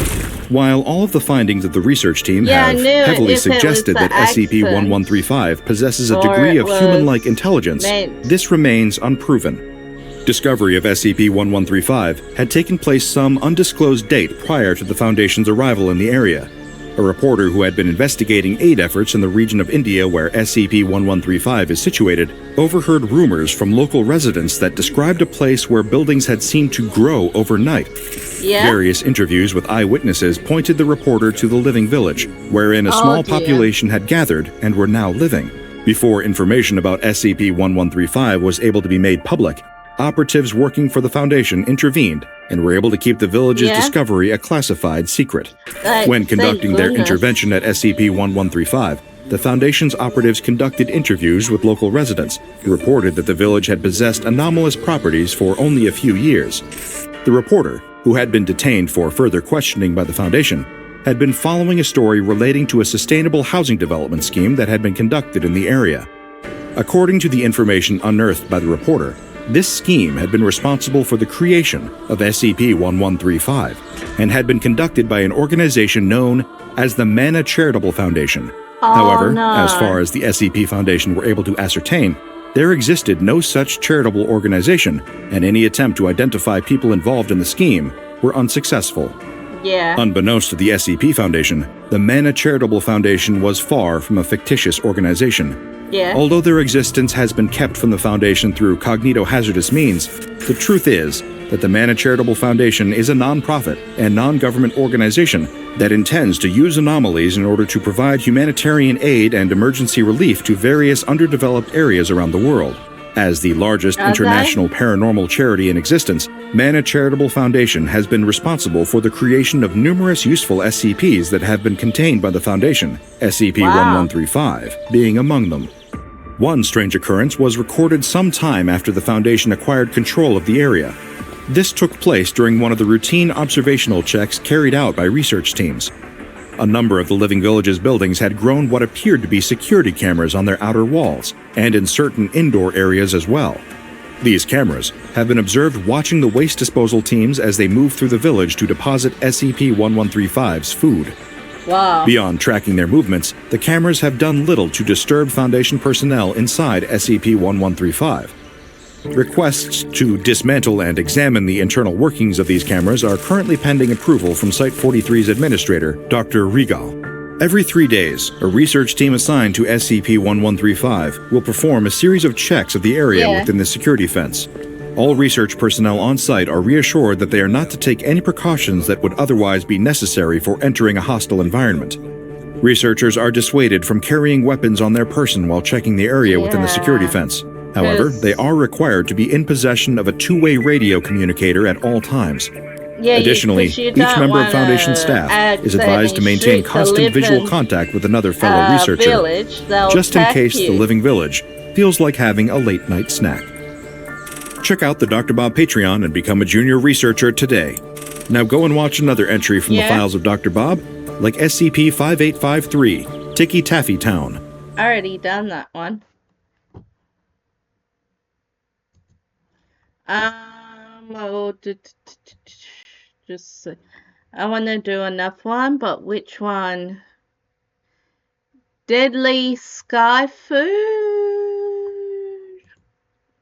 While all of the findings of the research team have heavily suggested that SCP-1135 possesses a degree of human-like intelligence, this remains unproven. Discovery of SCP-1135 had taken place some undisclosed date prior to the Foundation's arrival in the area. A reporter who had been investigating aid efforts in the region of India where SCP-1135 is situated overheard rumors from local residents that described a place where buildings had seemed to grow overnight. Various interviews with eyewitnesses pointed the reporter to the living village, wherein a small population had gathered and were now living. Before information about SCP-1135 was able to be made public, operatives working for the Foundation intervened and were able to keep the village's discovery a classified secret. When conducting their intervention at SCP-1135, the Foundation's operatives conducted interviews with local residents who reported that the village had possessed anomalous properties for only a few years. The reporter, who had been detained for further questioning by the Foundation, had been following a story relating to a sustainable housing development scheme that had been conducted in the area. According to the information unearthed by the reporter, this scheme had been responsible for the creation of SCP-1135 and had been conducted by an organization known as the Mana Charitable Foundation. However, as far as the SCP Foundation were able to ascertain, there existed no such charitable organization, and any attempt to identify people involved in the scheme were unsuccessful. Unbeknownst to the SCP Foundation, the Mana Charitable Foundation was far from a fictitious organization. Although their existence has been kept from the Foundation through cognito-hazardous means, the truth is that the Mana Charitable Foundation is a non-profit and non-government organization that intends to use anomalies in order to provide humanitarian aid and emergency relief to various underdeveloped areas around the world. As the largest international paranormal charity in existence, Mana Charitable Foundation has been responsible for the creation of numerous useful SCPs that have been contained by the Foundation, SCP-1135 being among them. One strange occurrence was recorded some time after the Foundation acquired control of the area. This took place during one of the routine observational checks carried out by research teams. A number of the Living Village's buildings had grown what appeared to be security cameras on their outer walls, and in certain indoor areas as well. These cameras have been observed watching the waste disposal teams as they move through the village to deposit SCP-1135's food. Beyond tracking their movements, the cameras have done little to disturb Foundation personnel inside SCP-1135. Requests to dismantle and examine the internal workings of these cameras are currently pending approval from Site-43's administrator, Dr. Regal. Every 3 days, a research team assigned to SCP-1135 will perform a series of checks of the area within the security fence. All research personnel on site are reassured that they are not to take any precautions that would otherwise be necessary for entering a hostile environment. Researchers are dissuaded from carrying weapons on their person while checking the area within the security fence. However, they are required to be in possession of a two-way radio communicator at all times. Additionally, each member of Foundation staff is advised to maintain constant visual contact with another fellow researcher, just in case the Living Village feels like having a late-night snack. Check out the Dr. Bob Patreon and become a junior researcher today. Now go and watch another entry from the files of Dr. Bob, like SCP-5853, Ticky Taffy Town. Already done that one. Just I want to do another one, but which one? Deadly Sky Food.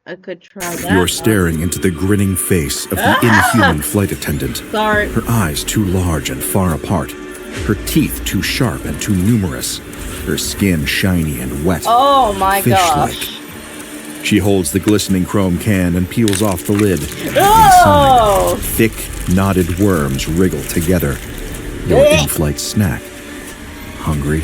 I could try that. You're staring into the grinning face of the inhuman flight attendant. Sorry. Her eyes too large and far apart. Her teeth too sharp and too numerous. Her skin shiny and wet. Oh my gosh. Fish-like. She holds the glistening chrome can and peels off the lid. Oh! Inside, thick, knotted worms wriggle together. Your in-flight snack. Hungry?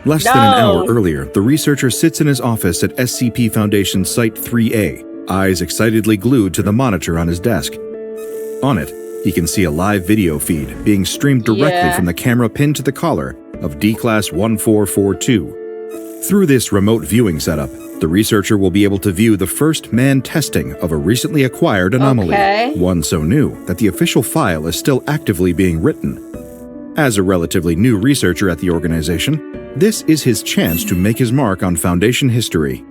Less than an hour earlier, the researcher sits in his office at SCP Foundation Site-3A, eyes excitedly glued to the monitor on his desk. On it, he can see a live video feed being streamed directly from the camera pinned to the collar of D-Class 1442. Through this remote viewing setup, the researcher will be able to view the first manned testing of a recently acquired anomaly, one so new that the official file is still actively being written. As a relatively new researcher at the organization, this is his chance to make his mark on Foundation history.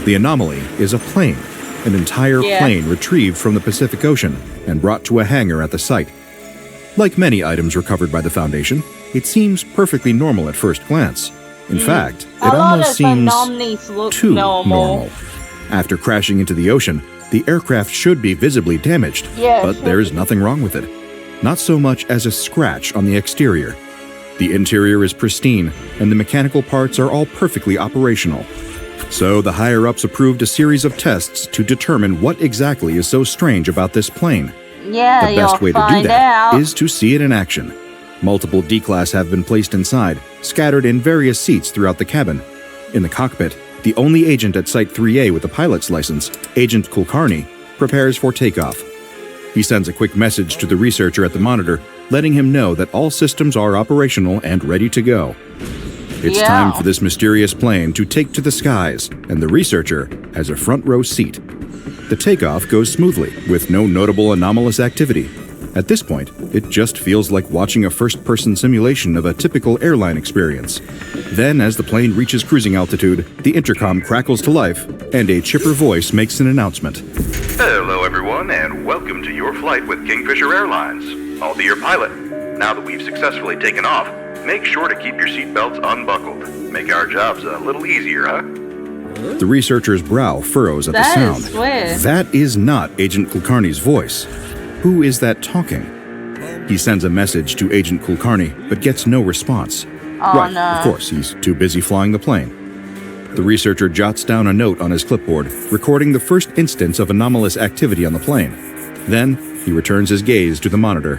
The anomaly is a plane, an entire plane retrieved from the Pacific Ocean and brought to a hangar at the site. Like many items recovered by the Foundation, it seems perfectly normal at first glance. In fact, it almost seems too normal. After crashing into the ocean, the aircraft should be visibly damaged, but there's nothing wrong with it. Not so much as a scratch on the exterior. The interior is pristine, and the mechanical parts are all perfectly operational. So the higher-ups approved a series of tests to determine what exactly is so strange about this plane. The best way to do that is to see it in action. Multiple D-Class have been placed inside, scattered in various seats throughout the cabin. In the cockpit, the only agent at Site 3A with a pilot's license, Agent Kulkarni, prepares for takeoff. He sends a quick message to the researcher at the monitor, letting him know that all systems are operational and ready to go. It's time for this mysterious plane to take to the skies, and the researcher has a front row seat. The takeoff goes smoothly, with no notable anomalous activity. At this point, it just feels like watching a first-person simulation of a typical airline experience. Then, as the plane reaches cruising altitude, the intercom crackles to life, and a chipper voice makes an announcement. Hello, everyone, and welcome to your flight with Kingfisher Airlines. I'll be your pilot. Now that we've successfully taken off, make sure to keep your seatbelts unbuckled. Make our jobs a little easier, huh? The researcher's brow furrows at the sound. That is not Agent Kulkarni's voice. Who is that talking? He sends a message to Agent Kulkarni, but gets no response. Of course, he's too busy flying the plane. The researcher jots down a note on his clipboard, recording the first instance of anomalous activity on the plane. Then, he returns his gaze to the monitor.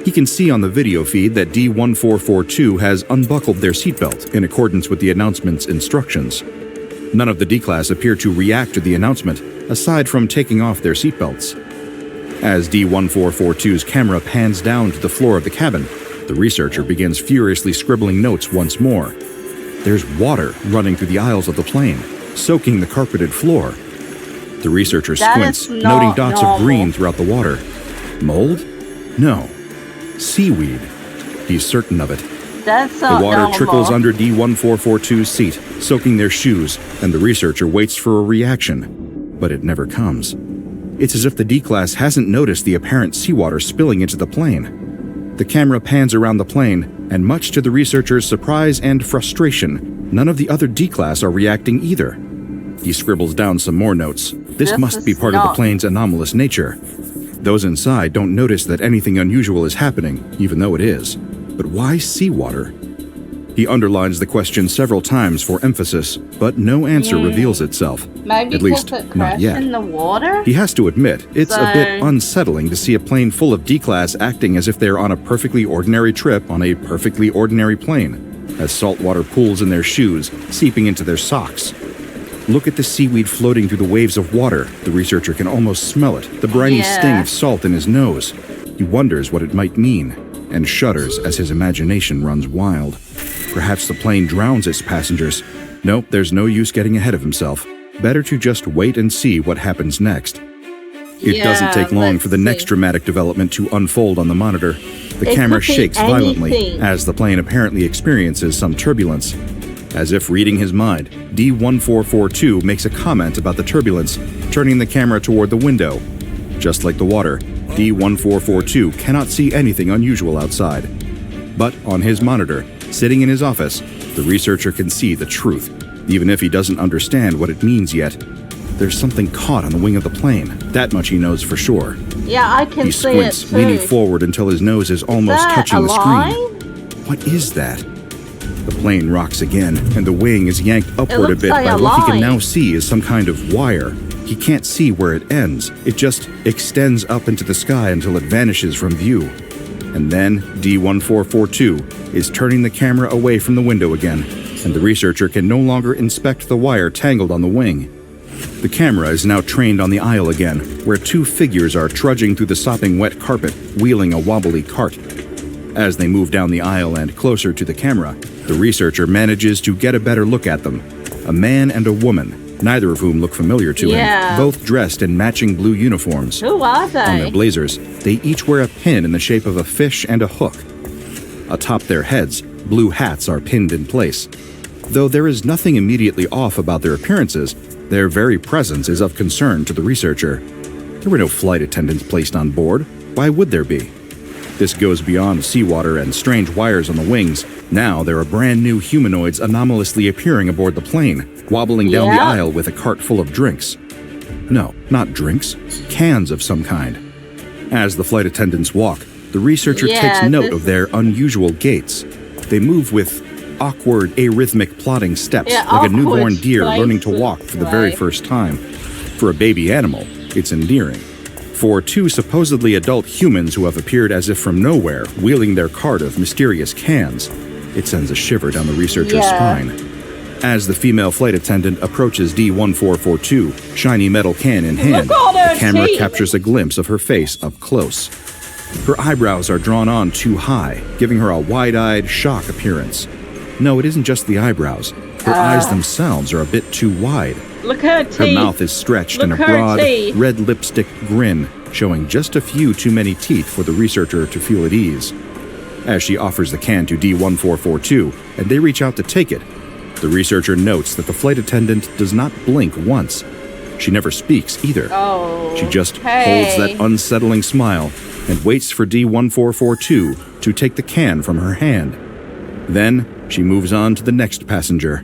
He can see on the video feed that D-1442 has unbuckled their seatbelt in accordance with the announcement's instructions. None of the D-Class appear to react to the announcement, aside from taking off their seatbelts. As D-1442's camera pans down to the floor of the cabin, the researcher begins furiously scribbling notes once more. There's water running through the aisles of the plane, soaking the carpeted floor. The researcher squints, noting dots of green throughout the water. Mold? No. Seaweed. He's certain of it. The water trickles under D-1442's seat, soaking their shoes, and the researcher waits for a reaction. But it never comes. It's as if the D-Class hasn't noticed the apparent seawater spilling into the plane. The camera pans around the plane, and much to the researcher's surprise and frustration, none of the other D-Class are reacting either. He scribbles down some more notes. This must be part of the plane's anomalous nature. Those inside don't notice that anything unusual is happening, even though it is. But why seawater? He underlines the question several times for emphasis, but no answer reveals itself. Maybe at least, not yet. In the water? He has to admit, it's a bit unsettling to see a plane full of D-Class acting as if they're on a perfectly ordinary trip on a perfectly ordinary plane, as salt water pools in their shoes, seeping into their socks. Look at the seaweed floating through the waves of water. The researcher can almost smell it, the briny sting of salt in his nose. He wonders what it might mean, and shudders as his imagination runs wild. Perhaps the plane drowns its passengers. Nope, there's no use getting ahead of himself. Better to just wait and see what happens next. It doesn't take long for the next dramatic development to unfold on the monitor. The camera shakes violently as the plane apparently experiences some turbulence. As if reading his mind, D-1442 makes a comment about the turbulence, turning the camera toward the window. Just like the water, D-1442 cannot see anything unusual outside. But on his monitor, sitting in his office, the researcher can see the truth, even if he doesn't understand what it means yet. There's something caught on the wing of the plane. That much he knows for sure. Yeah, I can see it too. He squints, leaning forward until his nose is almost touching the screen. What is that? The plane rocks again, and the wing is yanked upward a bit by what he can now see is some kind of wire. He can't see where it ends. It just extends up into the sky until it vanishes from view. And then D-1442 is turning the camera away from the window again, and the researcher can no longer inspect the wire tangled on the wing. The camera is now trained on the aisle again, where two figures are trudging through the sopping wet carpet, wheeling a wobbly cart. As they move down the aisle and closer to the camera, the researcher manages to get a better look at them. A man and a woman, neither of whom look familiar to him, both dressed in matching blue uniforms. Who are they? On their blazers, they each wear a pin in the shape of a fish and a hook. Atop their heads, blue hats are pinned in place. Though there is nothing immediately off about their appearances, their very presence is of concern to the researcher. There were no flight attendants placed on board. Why would there be? This goes beyond seawater and strange wires on the wings. Now there are brand new humanoids anomalously appearing aboard the plane, wobbling down the aisle with a cart full of drinks. No, not drinks, cans of some kind. As the flight attendants walk, the researcher takes note of their unusual gaits. They move with awkward, arrhythmic plodding steps, like a newborn deer learning to walk for the very first time. For a baby animal, it's endearing. For two supposedly adult humans who have appeared as if from nowhere, wheeling their cart of mysterious cans, it sends a shiver down the researcher's spine. As the female flight attendant approaches D-1442, shiny metal can in hand, the camera captures a glimpse of her face up close. Her eyebrows are drawn on too high, giving her a wide-eyed, shock appearance. No, it isn't just the eyebrows. Her eyes themselves are a bit too wide. Look at her teeth. Her mouth is stretched in a broad, red lipstick grin, showing just a few too many teeth for the researcher to feel at ease. As she offers the can to D-1442, and they reach out to take it, the researcher notes that the flight attendant does not blink once. She never speaks either. She just holds that unsettling smile and waits for D-1442 to take the can from her hand. Then she moves on to the next passenger.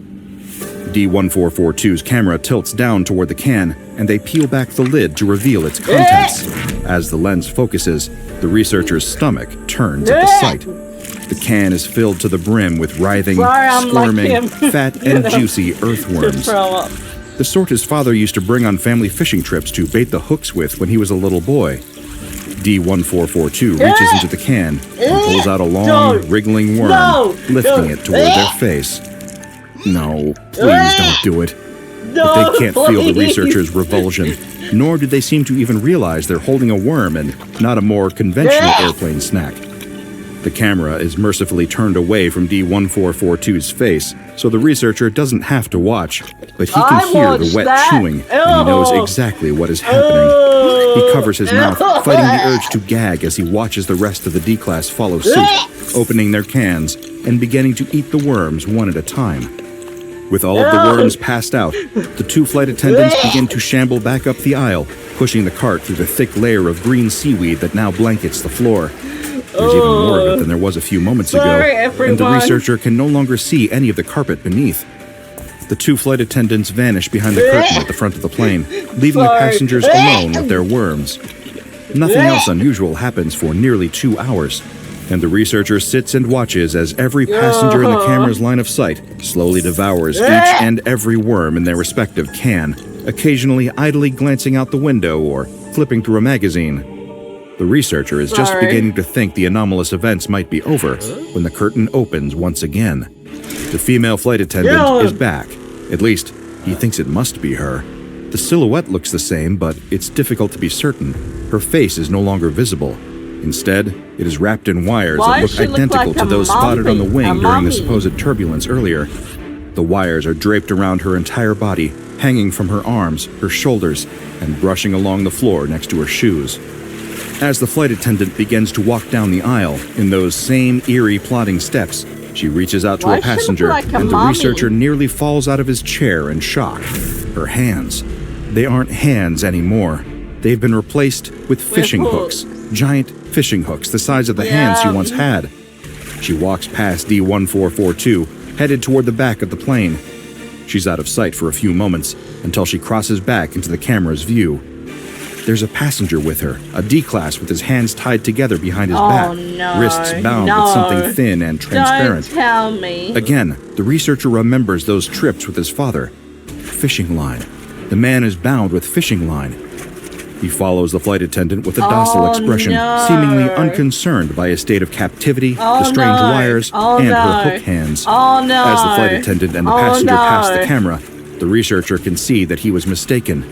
D-1442's camera tilts down toward the can, and they peel back the lid to reveal its contents. As the lens focuses, the researcher's stomach turns at the sight. The can is filled to the brim with writhing, squirming, fat and juicy earthworms. The sort his father used to bring on family fishing trips to bait the hooks with when he was a little boy. D-1442 reaches into the can and pulls out a long, wriggling worm, lifting it toward their face. No, please don't do it. But they can't feel the researcher's revulsion, nor do they seem to even realize they're holding a worm and not a more conventional airplane snack. The camera is mercifully turned away from D-1442's face, so the researcher doesn't have to watch, but he can hear the wet chewing, and he knows exactly what is happening. He covers his mouth, fighting the urge to gag as he watches the rest of the D-Class follow suit, opening their cans and beginning to eat the worms one at a time. With all of the worms passed out, the two flight attendants begin to shamble back up the aisle, pushing the cart through the thick layer of green seaweed that now blankets the floor. There's even more of it than there was a few moments ago, and the researcher can no longer see any of the carpet beneath. The two flight attendants vanish behind the curtain at the front of the plane, leaving the passengers alone with their worms. Nothing else unusual happens for nearly 2 hours, and the researcher sits and watches as every passenger in the camera's line of sight slowly devours each and every worm in their respective can, occasionally idly glancing out the window or flipping through a magazine. The researcher is just beginning to think the anomalous events might be over when the curtain opens once again. The female flight attendant is back. At least, he thinks it must be her. The silhouette looks the same, but it's difficult to be certain. Her face is no longer visible. Instead, it is wrapped in wires that look identical to those spotted on the wing during the supposed turbulence earlier. The wires are draped around her entire body, hanging from her arms, her shoulders, and brushing along the floor next to her shoes. As the flight attendant begins to walk down the aisle in those same eerie plodding steps, she reaches out to a passenger, and the researcher nearly falls out of his chair in shock. Her hands. They aren't hands anymore. They've been replaced with fishing hooks, giant fishing hooks the size of the hands she once had. She walks past D-1442, headed toward the back of the plane. She's out of sight for a few moments until she crosses back into the camera's view. There's a passenger with her, a D-Class with his hands tied together behind his back, wrists bound with something thin and transparent. Don't tell me. Again, the researcher remembers those trips with his father. Fishing line. The man is bound with fishing line. He follows the flight attendant with a docile expression, seemingly unconcerned by his state of captivity, the strange wires, and her hook hands. As the flight attendant and the passenger pass the camera, the researcher can see that he was mistaken.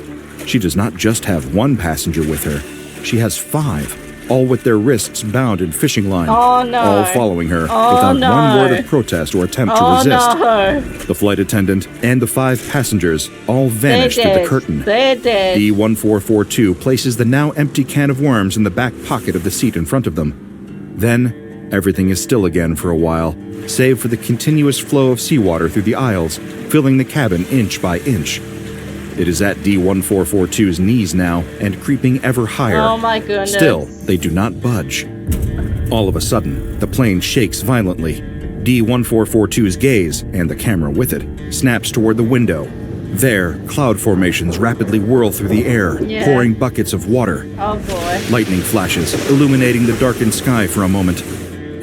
She does not just have one passenger with her. She has 5, all with their wrists bound in fishing line, all following her without one word of protest or attempt to resist. The flight attendant and the 5 passengers all vanish through the curtain. D-1442 places the now empty can of worms in the back pocket of the seat in front of them. Then, Everything is still again for a while, save for the continuous flow of seawater through the aisles, filling the cabin inch by inch. It is at D-1442's knees now, and creeping ever higher. Oh my goodness. Still, they do not budge. All of a sudden, the plane shakes violently. D-1442's gaze, and the camera with it, snaps toward the window. There, cloud formations rapidly whirl through the air, pouring buckets of water. Oh boy. Lightning flashes, illuminating the darkened sky for a moment.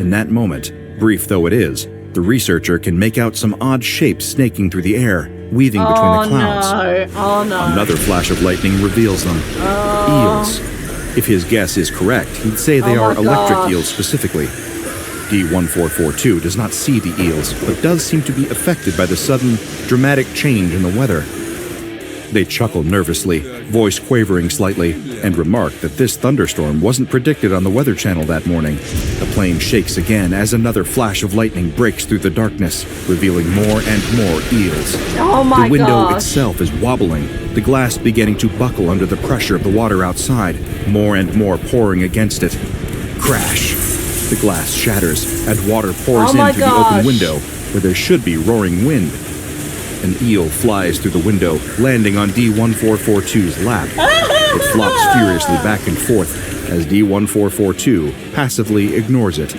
In that moment, brief though it is, the researcher can make out some odd shapes snaking through the air, weaving between the clouds. Oh no. Another flash of lightning reveals them. Eels. If his guess is correct, he'd say they are electric eels specifically. D-1442 does not see the eels, but does seem to be affected by the sudden, dramatic change in the weather. They chuckle nervously, voice quavering slightly, and remark that this thunderstorm wasn't predicted on the Weather Channel that morning. The plane shakes again as another flash of lightning breaks through the darkness, revealing more and more eels. Oh my The window gosh. itself is wobbling, the glass beginning to buckle under the pressure of the water outside, more and more pouring against it. Crash! The glass shatters, and water pours in through the open window, where there should be roaring wind. An eel flies through the window, landing on D-1442's lap. It flops furiously back and forth as D-1442 passively ignores it.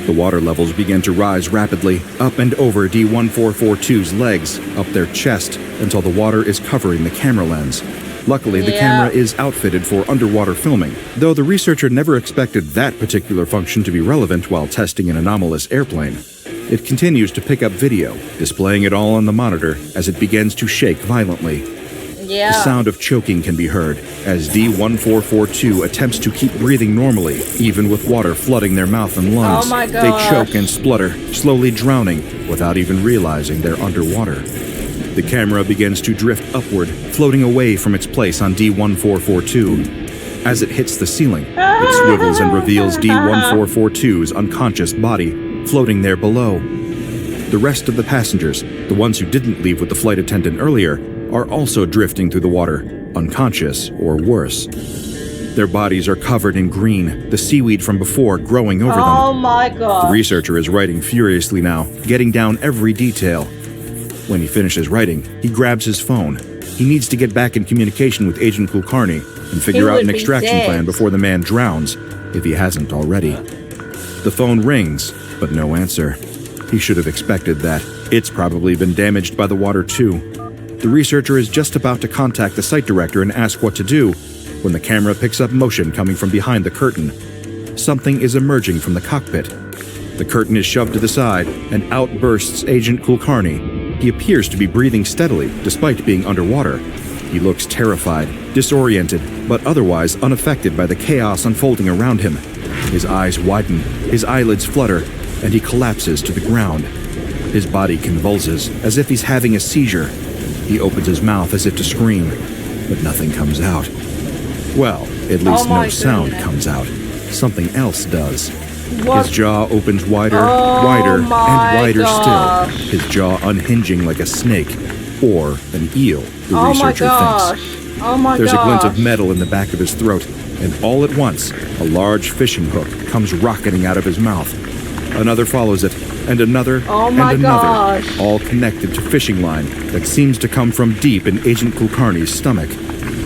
The water levels begin to rise rapidly, up and over D-1442's legs, up their chest, until the water is covering the camera lens. Luckily, the camera is outfitted for underwater filming, though the researcher never expected that particular function to be relevant while testing an anomalous airplane. It continues to pick up video, displaying it all on the monitor as it begins to shake violently. The sound of choking can be heard as D-1442 attempts to keep breathing normally, even with water flooding their mouth and lungs. Oh my They gosh. choke and splutter, slowly drowning without even realizing they're underwater. The camera begins to drift upward, floating away from its place on D-1442. As it hits the ceiling, it swivels and reveals D-1442's unconscious body, floating there below. The rest of the passengers, the ones who didn't leave with the flight attendant earlier, are also drifting through the water, unconscious or worse. Their bodies are covered in green, the seaweed from before growing over them. Oh my The god. researcher is writing furiously now, getting down every detail. When he finishes writing, he grabs his phone. He needs to get back in communication with Agent Kulkarni and figure out an would be extraction dead. plan before the man drowns, if he hasn't already. The phone rings, but no answer. He should have expected that. It's probably been damaged by the water too. The researcher is just about to contact the site director and ask what to do, when the camera picks up motion coming from behind the curtain. Something is emerging from the cockpit. The curtain is shoved to the side, and out bursts Agent Kulkarni. He appears to be breathing steadily, despite being underwater. He looks terrified, disoriented, but otherwise unaffected by the chaos unfolding around him. His eyes widen, his eyelids flutter, and he collapses to the ground. His body convulses, as if he's having a seizure. He opens his mouth as if to scream, but nothing comes out. Well, at least no sound comes out. Something else does. His jaw opens wider, wider, and wider still, his jaw unhinging like a snake, or an eel, the researcher thinks. Oh my There's a glint gosh. of metal in the back of his throat, and all at once, a large fishing hook comes rocketing out of his mouth. Another follows it, and another, Oh and my another, gosh. all connected to fishing line that seems to come from deep in Agent Kulkarni's stomach.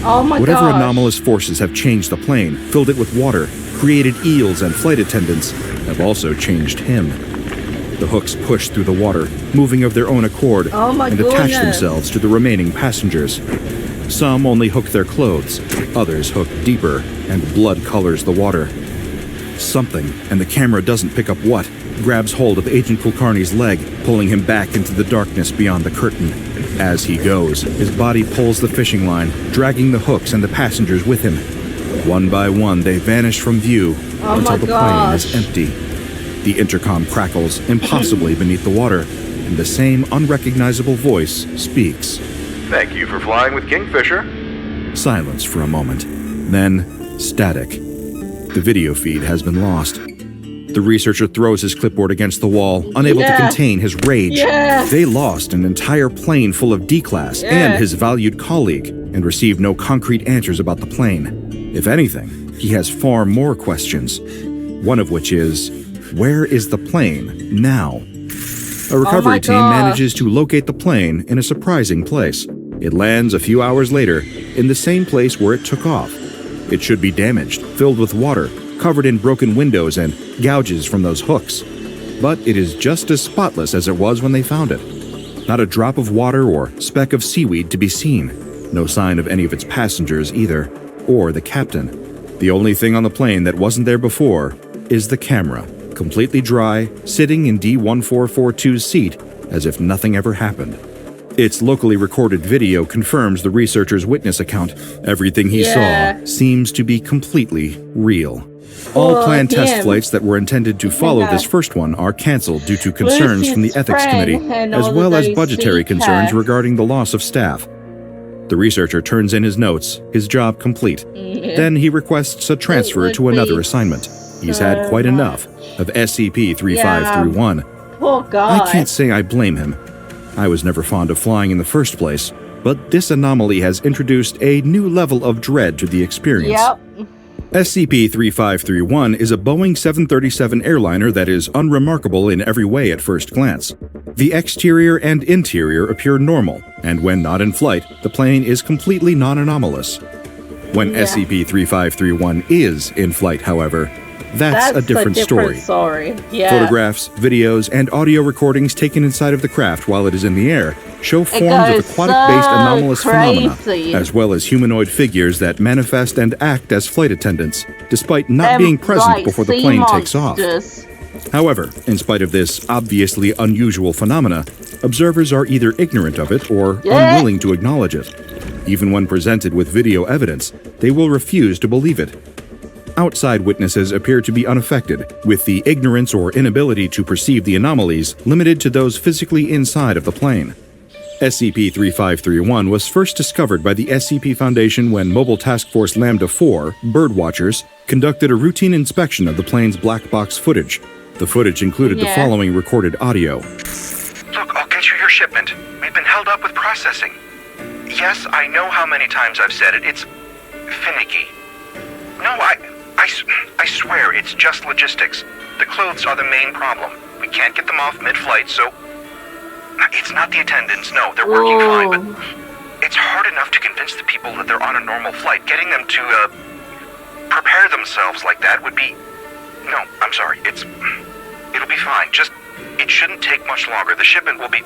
Oh my Whatever gosh. anomalous forces have changed the plane, filled it with water, created eels and flight attendants, have also changed him. The hooks push through the water, moving of their own accord, Oh my and attach goodness. themselves to the remaining passengers. Some only hook their clothes, others hook deeper, and blood colors the water. Something, and the camera doesn't pick up what, grabs hold of Agent Kulkarni's leg, pulling him back into the darkness beyond the curtain. As he goes, his body pulls the fishing line, dragging the hooks and the passengers with him. One by one, they vanish from view until the plane is empty. The intercom crackles impossibly beneath the water, and the same unrecognizable voice speaks. Thank you for flying with Kingfisher. Silence for a moment, then static. The video feed has been lost. The researcher throws his clipboard against the wall, unable to contain his rage. They lost an entire plane full of D-Class and his valued colleague, and received no concrete answers about the plane. If anything, he has far more questions. One of which is, where is the plane now? A recovery team manages to locate the plane in a surprising place. It lands a few hours later in the same place where it took off. It should be damaged, filled with water, covered in broken windows and gouges from those hooks. But it is just as spotless as it was when they found it. Not a drop of water or speck of seaweed to be seen. No sign of any of its passengers either, or the captain. The only thing on the plane that wasn't there before is the camera, completely dry, sitting in D1442's seat as if nothing ever happened. Its locally recorded video confirms the researcher's witness account. Everything he saw seems to be completely real. All planned test flights that were intended to follow this first one are cancelled due to concerns from the ethics committee, as well as budgetary concerns regarding the loss of staff. The researcher turns in his notes, his job complete. Then he requests a transfer to another assignment. He's had quite enough of SCP-3531. Poor guy. I can't say I blame him. I was never fond of flying in the first place, but this anomaly has introduced a new level of dread to the experience. SCP-3531 is a Boeing 737 airliner that is unremarkable in every way at first glance. The exterior and interior appear normal, and when not in flight, the plane is completely non-anomalous. When SCP-3531 is in flight, however, that's a different story. Photographs, videos, and audio recordings taken inside of the craft while it is in the air show forms of aquatic-based anomalous phenomena, as well as humanoid figures that manifest and act as flight attendants, despite not being present before the plane takes off. However, in spite of this obviously unusual phenomena, observers are either ignorant of it or unwilling to acknowledge it. Even when presented with video evidence, they will refuse to believe it. Outside witnesses appear to be unaffected, with the ignorance or inability to perceive the anomalies limited to those physically inside of the plane. SCP-3531 was first discovered by the SCP Foundation when Mobile Task Force Lambda-4 birdwatchers conducted a routine inspection of the plane's black box footage. The footage included the following recorded audio. Look, I'll get you your shipment. We've been held up with processing. Yes, I know how many times I've said it. It's finicky. No, I swear it's just logistics. The clothes are the main problem. We can't get them off mid-flight, so... It's not the attendants, no, they're working fine, but it's hard enough to convince the people that they're on a normal flight. Getting them to, prepare themselves like that would be... No, I'm sorry, it'll be fine. Just, it shouldn't take much longer. The shipment will be...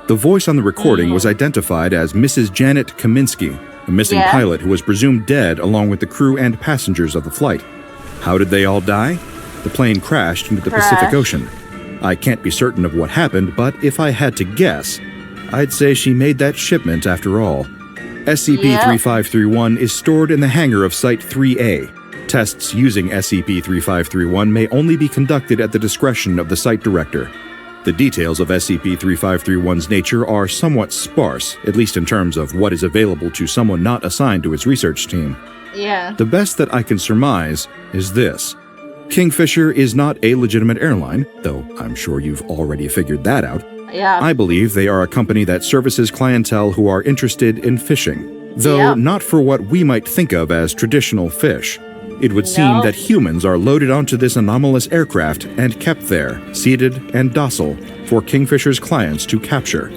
The voice on the recording was identified as Mrs. Janet Kaminsky, a missing pilot who was presumed dead along with the crew and passengers of the flight. How did they all die? The plane crashed into the Pacific Ocean. I can't be certain of what happened, but if I had to guess, I'd say she made that shipment after all. SCP-3531 is stored in the hangar of Site 3A. Tests using SCP-3531 may only be conducted at the discretion of the site director. The details of SCP-3531's nature are somewhat sparse, at least in terms of what is available to someone not assigned to its research team. The best that I can surmise is this. Kingfisher is not a legitimate airline, though I'm sure you've already figured that out. I believe they are a company that services clientele who are interested in fishing, though not for what we might think of as traditional fish. It would seem that humans are loaded onto this anomalous aircraft and kept there, seated and docile, for Kingfisher's clients to capture.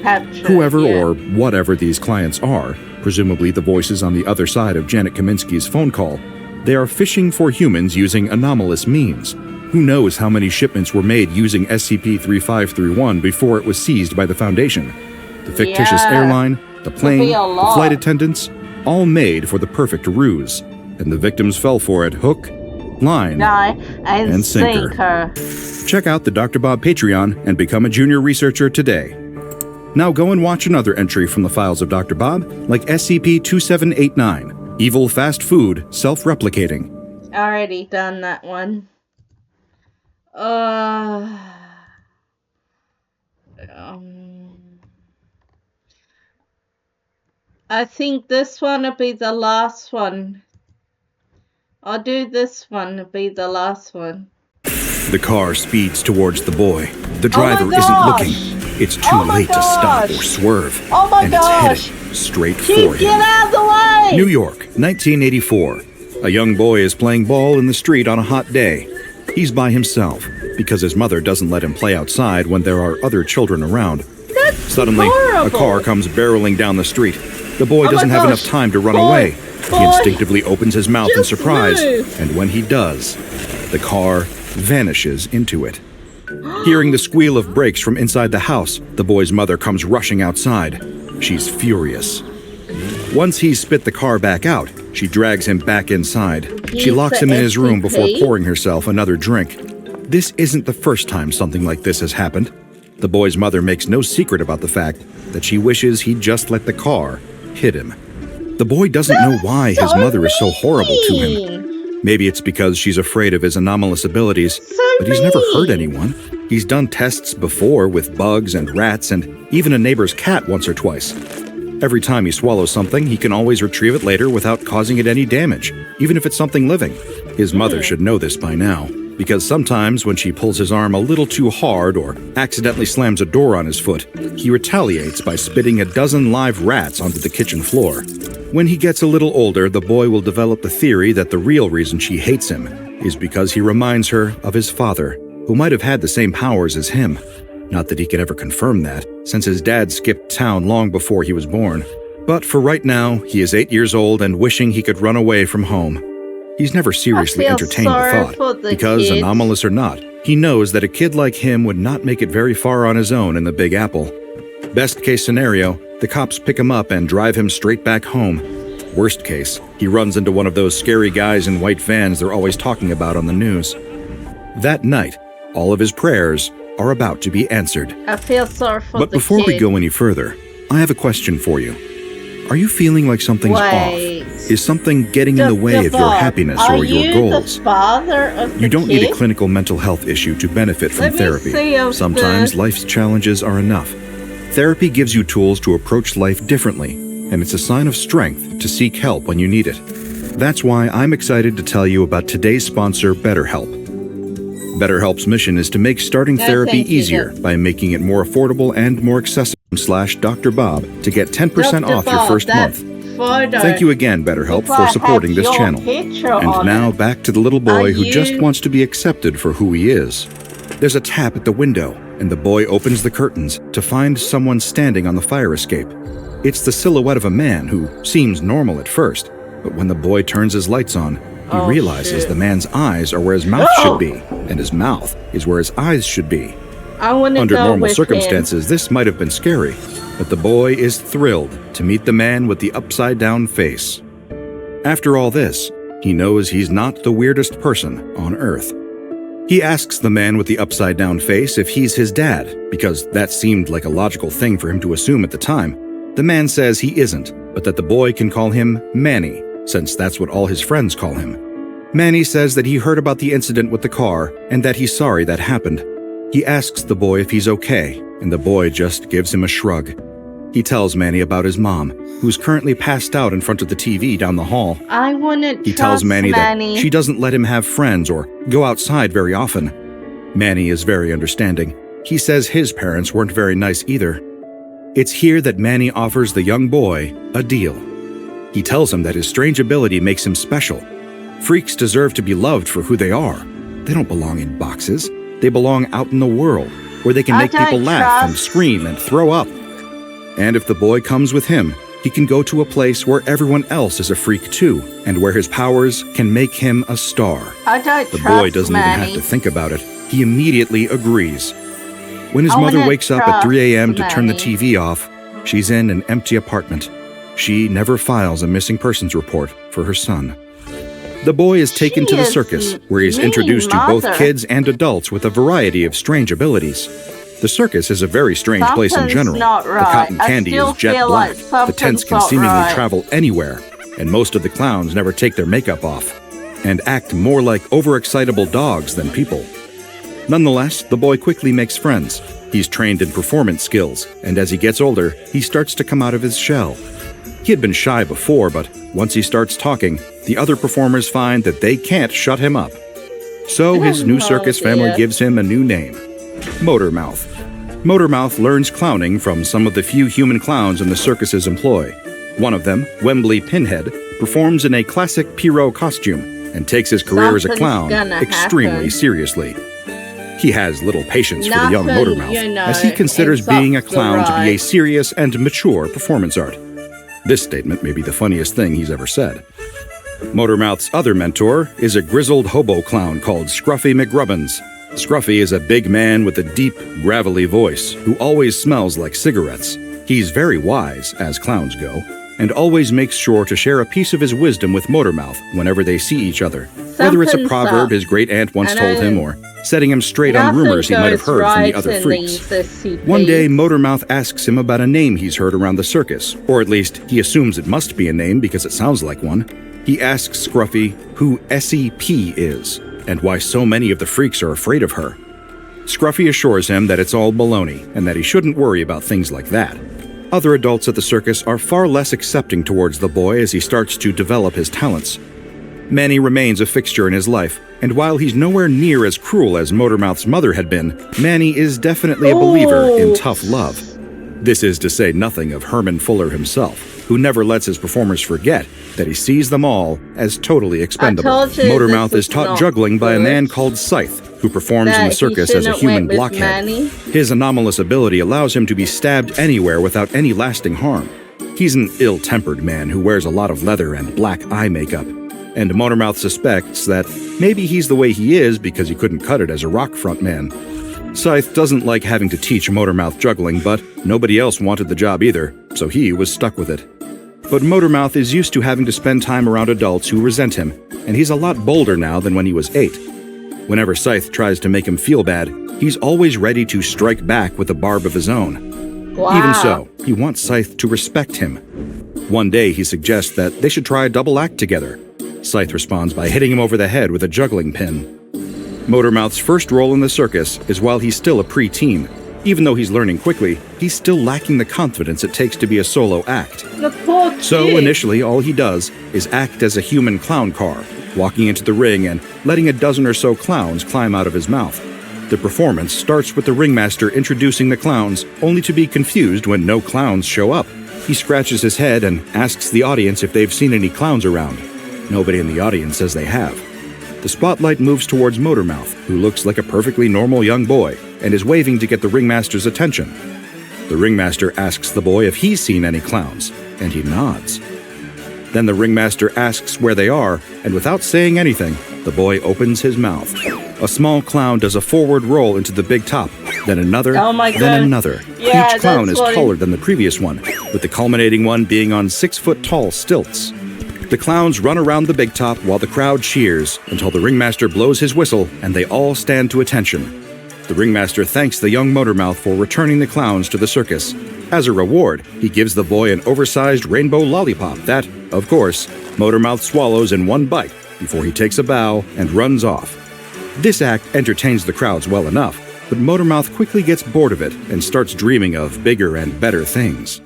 Whoever or whatever these clients are, presumably the voices on the other side of Janet Kaminsky's phone call, they are fishing for humans using anomalous means. Who knows how many shipments were made using SCP-3531 before it was seized by the Foundation? The fictitious airline, the plane, the flight attendants, all made for the perfect ruse. And the victims fell for it hook, line, and sinker. Check out the Dr. Bob Patreon and become a junior researcher today. Now go and watch another entry from the files of Dr. Bob, like SCP-2789. Evil fast food, self-replicating. Already done that one. I think this one will be the last one. I'll do this one to be the last one. The car speeds towards the boy. The driver isn't looking. It's too late to stop or swerve. And it's headed straight for him. Get out of the way! New York, 1984. A young boy is playing ball in the street on a hot day. He's by himself. because his mother doesn't let him play outside when there are other children around. That's Suddenly, horrible. a car comes barreling down the street. The boy doesn't have enough time to run away. He instinctively opens his mouth in surprise, and when he does, the car vanishes into it. Hearing the squeal of brakes from inside the house, the boy's mother comes rushing outside. She's furious. Once he's spit the car back out, she drags him back inside. She locks him in his room before pouring herself another drink. This isn't the first time something like this has happened. The boy's mother makes no secret about the fact that she wishes he'd just let the car hit him. The boy doesn't know why his mother is so horrible to him. Maybe it's because she's afraid of his anomalous abilities, but he's never hurt anyone. He's done tests before with bugs and rats and even a neighbor's cat once or twice. Every time he swallows something, he can always retrieve it later without causing it any damage, even if it's something living. His mother should know this by now, because sometimes when she pulls his arm a little too hard or accidentally slams a door on his foot, he retaliates by spitting a dozen live rats onto the kitchen floor. When he gets a little older, the boy will develop the theory that the real reason she hates him is because he reminds her of his father, who might have had the same powers as him. Not that he could ever confirm that, since his dad skipped town long before he was born. But for right now, he is 8 years old and wishing he could run away from home. He's never seriously entertained the thought, because anomalous or not, he knows that a kid like him would not make it very far on his own in the Big Apple. Best case scenario, the cops pick him up and drive him straight back home. Worst case, he runs into one of those scary guys in white vans they're always talking about on the news. That night, all of his prayers are about to be answered. I feel sorry for But before we go any further, I have a question for you. Are you feeling like something's off? Is something getting in the way of your happiness or your goals? You don't need a clinical mental health issue to benefit from therapy. Sometimes life's challenges are enough. Therapy gives you tools to approach life differently, and it's a sign of strength to seek help when you need it. That's why I'm excited to tell you about today's sponsor, BetterHelp. BetterHelp's mission is to make starting therapy easier by making it more affordable and more accessible. Dr. Bob to get 10% off your first month. Thank you again, BetterHelp, for supporting this channel. And now back to the little boy who just wants to be accepted for who he is. There's a tap at the window, and the boy opens the curtains to find someone standing on the fire escape. It's the silhouette of a man who seems normal at first, but when the boy turns his lights on, he realizes the man's eyes are where his mouth should be, and his mouth is where his eyes should be. Under normal circumstances, this might have been scary, but the boy is thrilled to meet the man with the upside-down face. After all this, he knows he's not the weirdest person on Earth. He asks the man with the upside-down face if he's his dad, because that seemed like a logical thing for him to assume at the time. The man says he isn't, but that the boy can call him Manny, since that's what all his friends call him. Manny says that he heard about the incident with the car and that he's sorry that happened. He asks the boy if he's okay, and the boy just gives him a shrug. He tells Manny about his mom, who's currently passed out in front of the TV down the hall. He tells Manny that she doesn't let him have friends or go outside very often. Manny is very understanding. He says his parents weren't very nice either. It's here that Manny offers the young boy a deal. He tells him that his strange ability makes him special. Freaks deserve to be loved for who they are. They don't belong in boxes. They belong out in the world, where they can make people laugh and scream and throw up. And if the boy comes with him, he can go to a place where everyone else is a freak too, and where his powers can make him a star. The boy doesn't even have to think about it. He immediately agrees. When his mother wakes up at 3 a.m. to turn the TV off, she's in an empty apartment. She never files a missing persons report for her son. The boy is taken to the circus, where he's introduced to both kids and adults with a variety of strange abilities. The circus is a very strange place in general. The cotton candy is jet black, the tents can seemingly travel anywhere, and most of the clowns never take their makeup off, and act more like overexcitable dogs than people. Nonetheless, the boy quickly makes friends. He's trained in performance skills, and as he gets older, he starts to come out of his shell. He had been shy before, but once he starts talking, the other performers find that they can't shut him up. So his new circus family gives him a new name, Motormouth. Motormouth learns clowning from some of the few human clowns in the circus's employ. One of them, Wembley Pinhead, performs in a classic Pierrot costume and takes his career as a clown extremely seriously. He has little patience for the young Nothing, Motormouth, as he considers being a clown to be a serious and mature performance art. This statement may be the funniest thing he's ever said. Motormouth's other mentor is a grizzled hobo clown called Scruffy McGrubbins. Scruffy is a big man with a deep, gravelly voice who always smells like cigarettes. He's very wise, as clowns go, and always makes sure to share a piece of his wisdom with Motormouth whenever they see each other, whether it's a proverb his great-aunt once told him or setting him straight on rumors he might have heard from the other freaks. One day, Motormouth asks him about a name he's heard around the circus, or at least he assumes it must be a name because it sounds like one. He asks Scruffy who SCP is, and why so many of the freaks are afraid of her. Scruffy assures him that it's all baloney, and that he shouldn't worry about things like that. Other adults at the circus are far less accepting towards the boy as he starts to develop his talents. Manny remains a fixture in his life, and while he's nowhere near as cruel as Motormouth's mother had been, Manny is definitely a believer in tough love. This is to say nothing of Herman Fuller himself, who never lets his performers forget that he sees them all as totally expendable. Motormouth is taught juggling by a man called Scythe, who performs in the circus as a human blockhead. His anomalous ability allows him to be stabbed anywhere without any lasting harm. He's an ill-tempered man who wears a lot of leather and black eye makeup, and Motormouth suspects that maybe he's the way he is because he couldn't cut it as a rock frontman. Scythe doesn't like having to teach Motormouth juggling, but nobody else wanted the job either, so he was stuck with it. But Motormouth is used to having to spend time around adults who resent him, and he's a lot bolder now than when he was 8. Whenever Scythe tries to make him feel bad, he's always ready to strike back with a barb of his own. Wow. Even so, he wants Scythe to respect him. One day he suggests that they should try a double act together. Scythe responds by hitting him over the head with a juggling pin. Motormouth's first role in the circus is while he's still a preteen. Even though he's learning quickly, he's still lacking the confidence it takes to be a solo act. So initially, all he does is act as a human clown car, walking into the ring and letting a dozen or so clowns climb out of his mouth. The performance starts with the ringmaster introducing the clowns, only to be confused when no clowns show up. He scratches his head and asks the audience if they've seen any clowns around. Nobody in the audience says they have. The spotlight moves towards Motormouth, who looks like a perfectly normal young boy, and is waving to get the ringmaster's attention. The ringmaster asks the boy if he's seen any clowns, and he nods. Then the ringmaster asks where they are, and without saying anything, the boy opens his mouth. A small clown does a forward roll into the big top, then another, then another. Yeah, each clown is funny. taller than the previous one, with the culminating one being on 6-foot-tall stilts. The clowns run around the big top while the crowd cheers until the ringmaster blows his whistle and they all stand to attention. The ringmaster thanks the young Motormouth for returning the clowns to the circus. As a reward, he gives the boy an oversized rainbow lollipop that, of course, Motormouth swallows in one bite before he takes a bow and runs off. This act entertains the crowds well enough, but Motormouth quickly gets bored of it and starts dreaming of bigger and better things.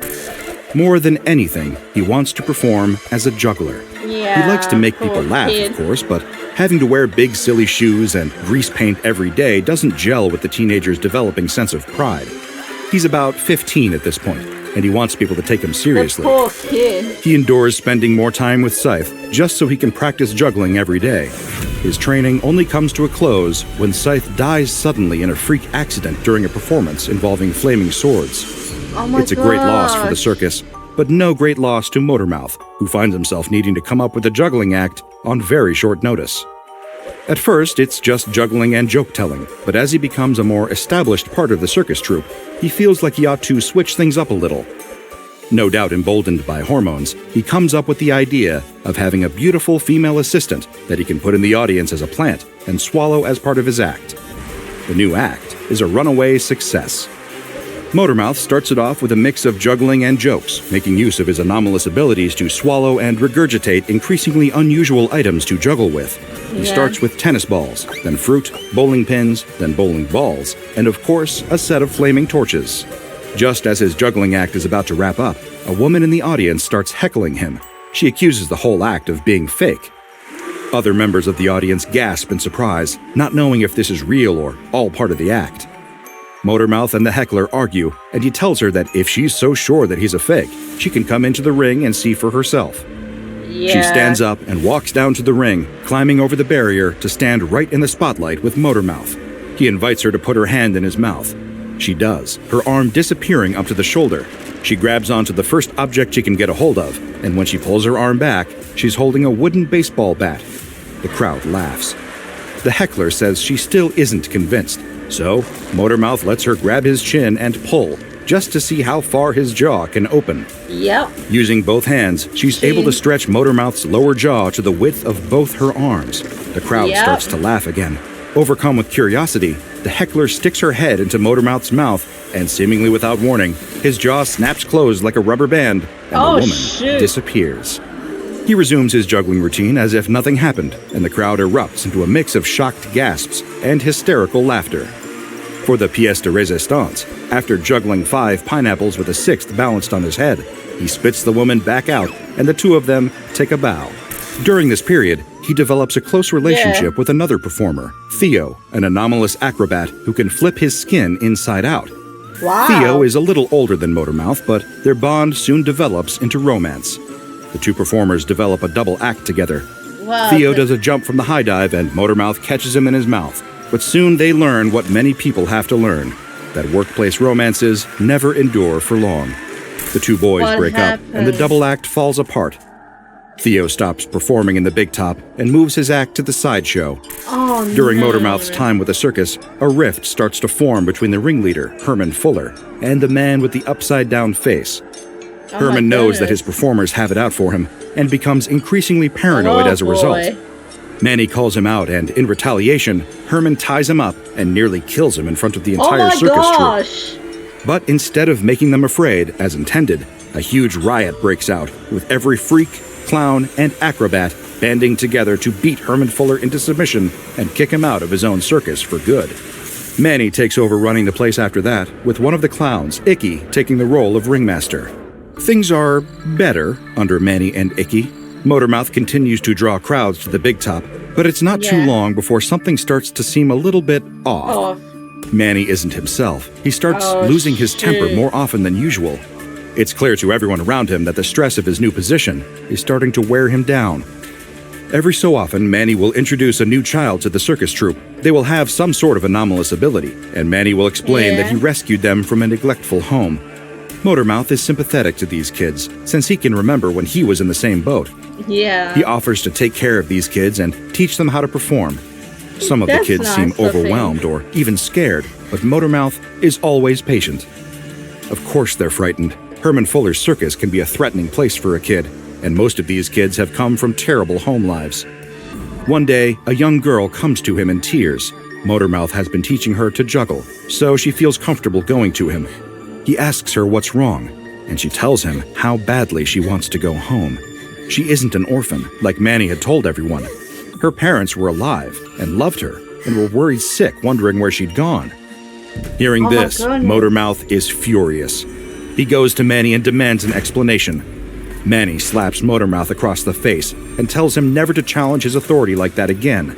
More than anything, he wants to perform as a juggler. Yeah, He likes to make people laugh, kid. of course, but having to wear big silly shoes and grease paint every day doesn't gel with the teenager's developing sense of pride. He's about 15 at this point, and he wants people to take him seriously. The poor kid. He endures spending more time with Scythe just so he can practice juggling every day. His training only comes to a close when Scythe dies suddenly in a freak accident during a performance involving flaming swords. Oh my It's a great loss for the gosh. circus, but no great loss to Motormouth, who finds himself needing to come up with a juggling act on very short notice. At first, it's just juggling and joke-telling, but as he becomes a more established part of the circus troupe, he feels like he ought to switch things up a little. No doubt emboldened by hormones, he comes up with the idea of having a beautiful female assistant that he can put in the audience as a plant and swallow as part of his act. The new act is a runaway success. Motormouth starts it off with a mix of juggling and jokes, making use of his anomalous abilities to swallow and regurgitate increasingly unusual items to juggle with. He starts with tennis balls, then fruit, bowling pins, then bowling balls, and of course, a set of flaming torches. Just as his juggling act is about to wrap up, a woman in the audience starts heckling him. She accuses the whole act of being fake. Other members of the audience gasp in surprise, not knowing if this is real or all part of the act. Motormouth and the heckler argue, and he tells her that if she's so sure that he's a fake, she can come into the ring and see for herself. Yeah. She stands up and walks down to the ring, climbing over the barrier to stand right in the spotlight with Motormouth. He invites her to put her hand in his mouth. She does, her arm disappearing up to the shoulder. She grabs onto the first object she can get a hold of, and when she pulls her arm back, she's holding a wooden baseball bat. The crowd laughs. The heckler says she still isn't convinced, so Motormouth lets her grab his chin and pull, just to see how far his jaw can open. Yep. Using both hands, she's able to stretch Motormouth's lower jaw to the width of both her arms. The crowd starts to laugh again. Overcome with curiosity, the heckler sticks her head into Motormouth's mouth, and seemingly without warning, his jaw snaps closed like a rubber band, and the woman disappears. He resumes his juggling routine as if nothing happened, and the crowd erupts into a mix of shocked gasps and hysterical laughter. For the pièce de résistance, after juggling 5 pineapples with a 6th balanced on his head, he spits the woman back out, and the two of them take a bow. During this period, he develops a close relationship with another performer, Theo, an anomalous acrobat who can flip his skin inside out. Wow. Theo is a little older than Motormouth, but their bond soon develops into romance. The two performers develop a double act together. Wow, Theo does a jump from the high dive, and Motormouth catches him in his mouth. But soon they learn what many people have to learn, that workplace romances never endure for long. The two boys break up, and the double act falls apart. Theo stops performing in the big top and moves his act to the sideshow. During Motormouth's time with the circus, a rift starts to form between the ringleader, Herman Fuller, and the man with the upside-down face. Herman knows that his performers have it out for him and becomes increasingly paranoid as a result. Manny calls him out, and in retaliation, Herman ties him up and nearly kills him in front of the entire circus troupe. But instead of making them afraid, as intended, a huge riot breaks out, with every freak, clown, and acrobat banding together to beat Herman Fuller into submission and kick him out of his own circus for good. Manny takes over running the place after that, with one of the clowns, Icky, taking the role of ringmaster. Things are better under Manny and Icky. Motormouth continues to draw crowds to the big top, but it's not too long before something starts to seem a little bit off. Manny isn't himself. He starts losing his temper more often than usual. It's clear to everyone around him that the stress of his new position is starting to wear him down. Every so often, Manny will introduce a new child to the circus troupe. They will have some sort of anomalous ability, and Manny will explain that he rescued them from a neglectful home. Motormouth is sympathetic to these kids, since he can remember when he was in the same boat. He offers to take care of these kids and teach them how to perform. Some of the kids seem overwhelmed or even scared, but Motormouth is always patient. Of course they're frightened. Herman Fuller's circus can be a threatening place for a kid, and most of these kids have come from terrible home lives. One day, a young girl comes to him in tears. Motormouth has been teaching her to juggle, so she feels comfortable going to him. He asks her what's wrong, and she tells him how badly she wants to go home. She isn't an orphan, like Manny had told everyone. Her parents were alive and loved her, and were worried sick, wondering where she'd gone. Hearing this, Motormouth is furious. He goes to Manny and demands an explanation. Manny slaps Motormouth across the face and tells him never to challenge his authority like that again.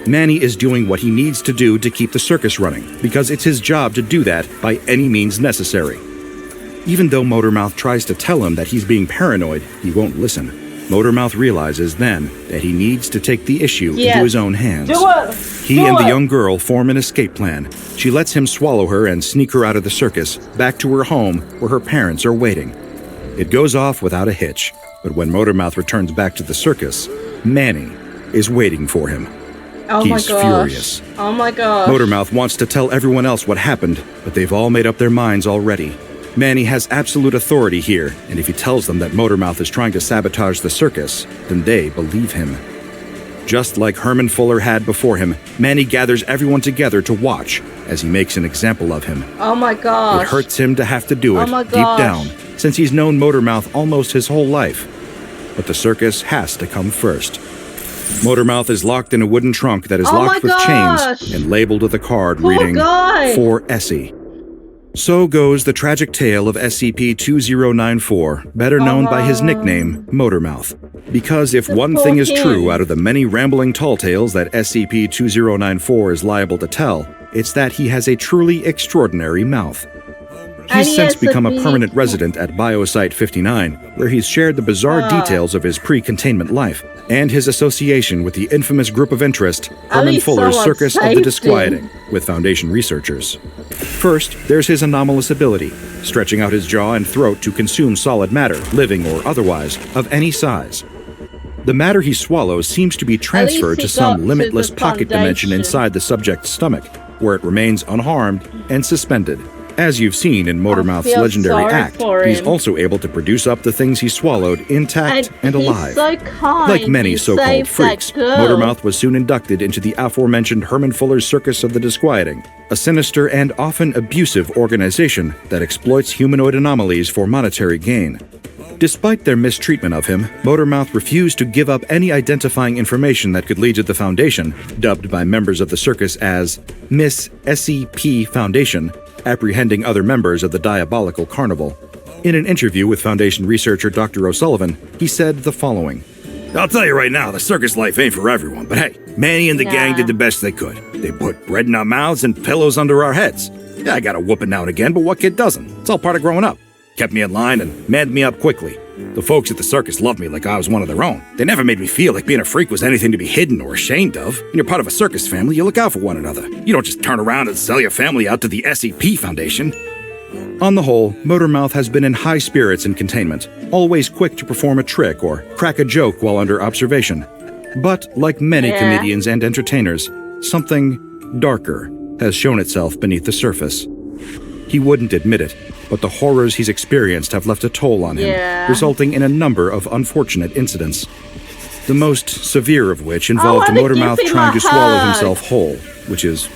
Manny is doing what he needs to do to keep the circus running, because it's his job to do that by any means necessary. Even though Motormouth tries to tell him that he's being paranoid, he won't listen. Motormouth realizes then that he needs to take the issue into his own hands. He and the young girl form an escape plan. She lets him swallow her and sneak her out of the circus, back to her home where her parents are waiting. It goes off without a hitch, but when Motormouth returns back to the circus, Manny is waiting for him. He's furious. Motormouth wants to tell everyone else what happened, but they've all made up their minds already. Manny has absolute authority here, and if he tells them that Motormouth is trying to sabotage the circus, then they believe him. Just like Herman Fuller had before him, Manny gathers everyone together to watch as he makes an example of him. It hurts him to have to do it deep down, since he's known Motormouth almost his whole life. But the circus has to come first. Motormouth is locked in a wooden trunk that is locked with chains and labeled with a card reading, "For Essie." So goes the tragic tale of SCP-2094, better known by his nickname, Motormouth. Because if one thing is true out of the many rambling tall tales that SCP-2094 is liable to tell, it's that he has a truly extraordinary mouth. He's since become a permanent resident at Biosite 59, where he's shared the bizarre details of his pre-containment life and his association with the infamous group of interest, Herman Fuller's Circus of the Disquieting, with Foundation researchers. First, there's his anomalous ability, stretching out his jaw and throat to consume solid matter, living or otherwise, of any size. The matter he swallows seems to be transferred to some limitless pocket dimension inside the subject's stomach, where it remains unharmed and suspended. As you've seen in Motormouth's legendary act, he's also able to produce up the things he swallowed intact and alive. So kind. Like many so-called freaks, Motormouth was soon inducted into the aforementioned Herman Fuller's Circus of the Disquieting, a sinister and often abusive organization that exploits humanoid anomalies for monetary gain. Despite their mistreatment of him, Motormouth refused to give up any identifying information that could lead to the Foundation, dubbed by members of the circus as Miss SCP Foundation, apprehending other members of the diabolical carnival. In an interview with Foundation researcher Dr. O'Sullivan, he said the following: "I'll tell you right now, the circus life ain't for everyone, but hey, Manny and the gang did the best they could. They put bread in our mouths and pillows under our heads. Yeah, I got a whooping now and again, but what kid doesn't? It's all part of growing up. Kept me in line and manned me up quickly. The folks at the circus loved me like I was one of their own. They never made me feel like being a freak was anything to be hidden or ashamed of. When you're part of a circus family, you look out for one another. You don't just turn around and sell your family out to the SCP Foundation." On the whole, Motormouth has been in high spirits and containment, always quick to perform a trick or crack a joke while under observation. But, like many comedians and entertainers, something darker has shown itself beneath the surface. He wouldn't admit it, but the horrors he's experienced have left a toll on him, resulting in a number of unfortunate incidents. The most severe of which involved Motormouth trying to swallow himself whole, which is,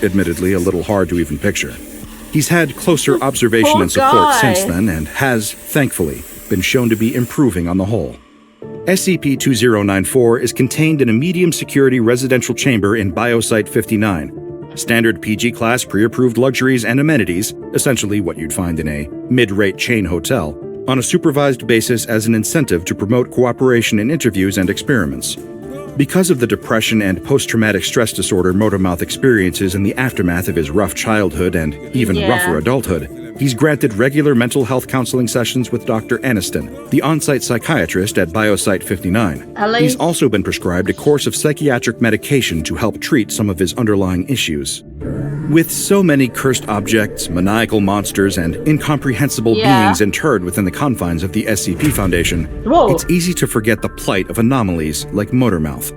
admittedly, a little hard to even picture. He's had closer observation and support since then, and has, thankfully, been shown to be improving on the whole. SCP-2094 is contained in a medium-security residential chamber in Biosite 59. Standard PG-class pre-approved luxuries and amenities, essentially what you'd find in a mid-rate chain hotel, on a supervised basis as an incentive to promote cooperation in interviews and experiments. Because of the depression and post-traumatic stress disorder Motormouth experiences in the aftermath of his rough childhood and even rougher adulthood, he's granted regular mental health counseling sessions with Dr. Aniston, the on-site psychiatrist at Biosite 59. He's also been prescribed a course of psychiatric medication to help treat some of his underlying issues. With so many cursed objects, maniacal monsters, and incomprehensible beings interred within the confines of the SCP Foundation, it's easy to forget the plight of anomalies like Motormouth.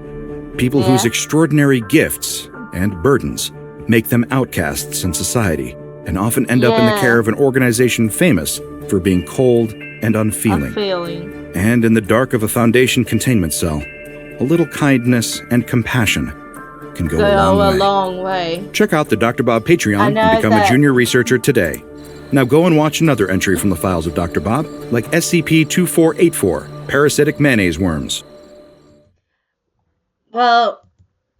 People whose extraordinary gifts and burdens make them outcasts in society, and often end up in the care of an organization famous for being cold and unfeeling. And in the dark of a Foundation containment cell, a little kindness and compassion can go a long way. Check out the Dr. Bob Patreon and become a junior researcher today. Now go and watch another entry from the files of Dr. Bob, like SCP-2484, Parasitic Mayonnaise Worms. Well,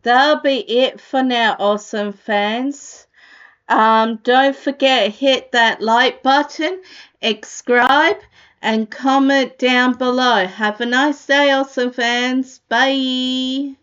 that'll be it for now, awesome fans. Don't forget, hit that like button, subscribe, and comment down below. Have a nice day, awesome fans. Bye.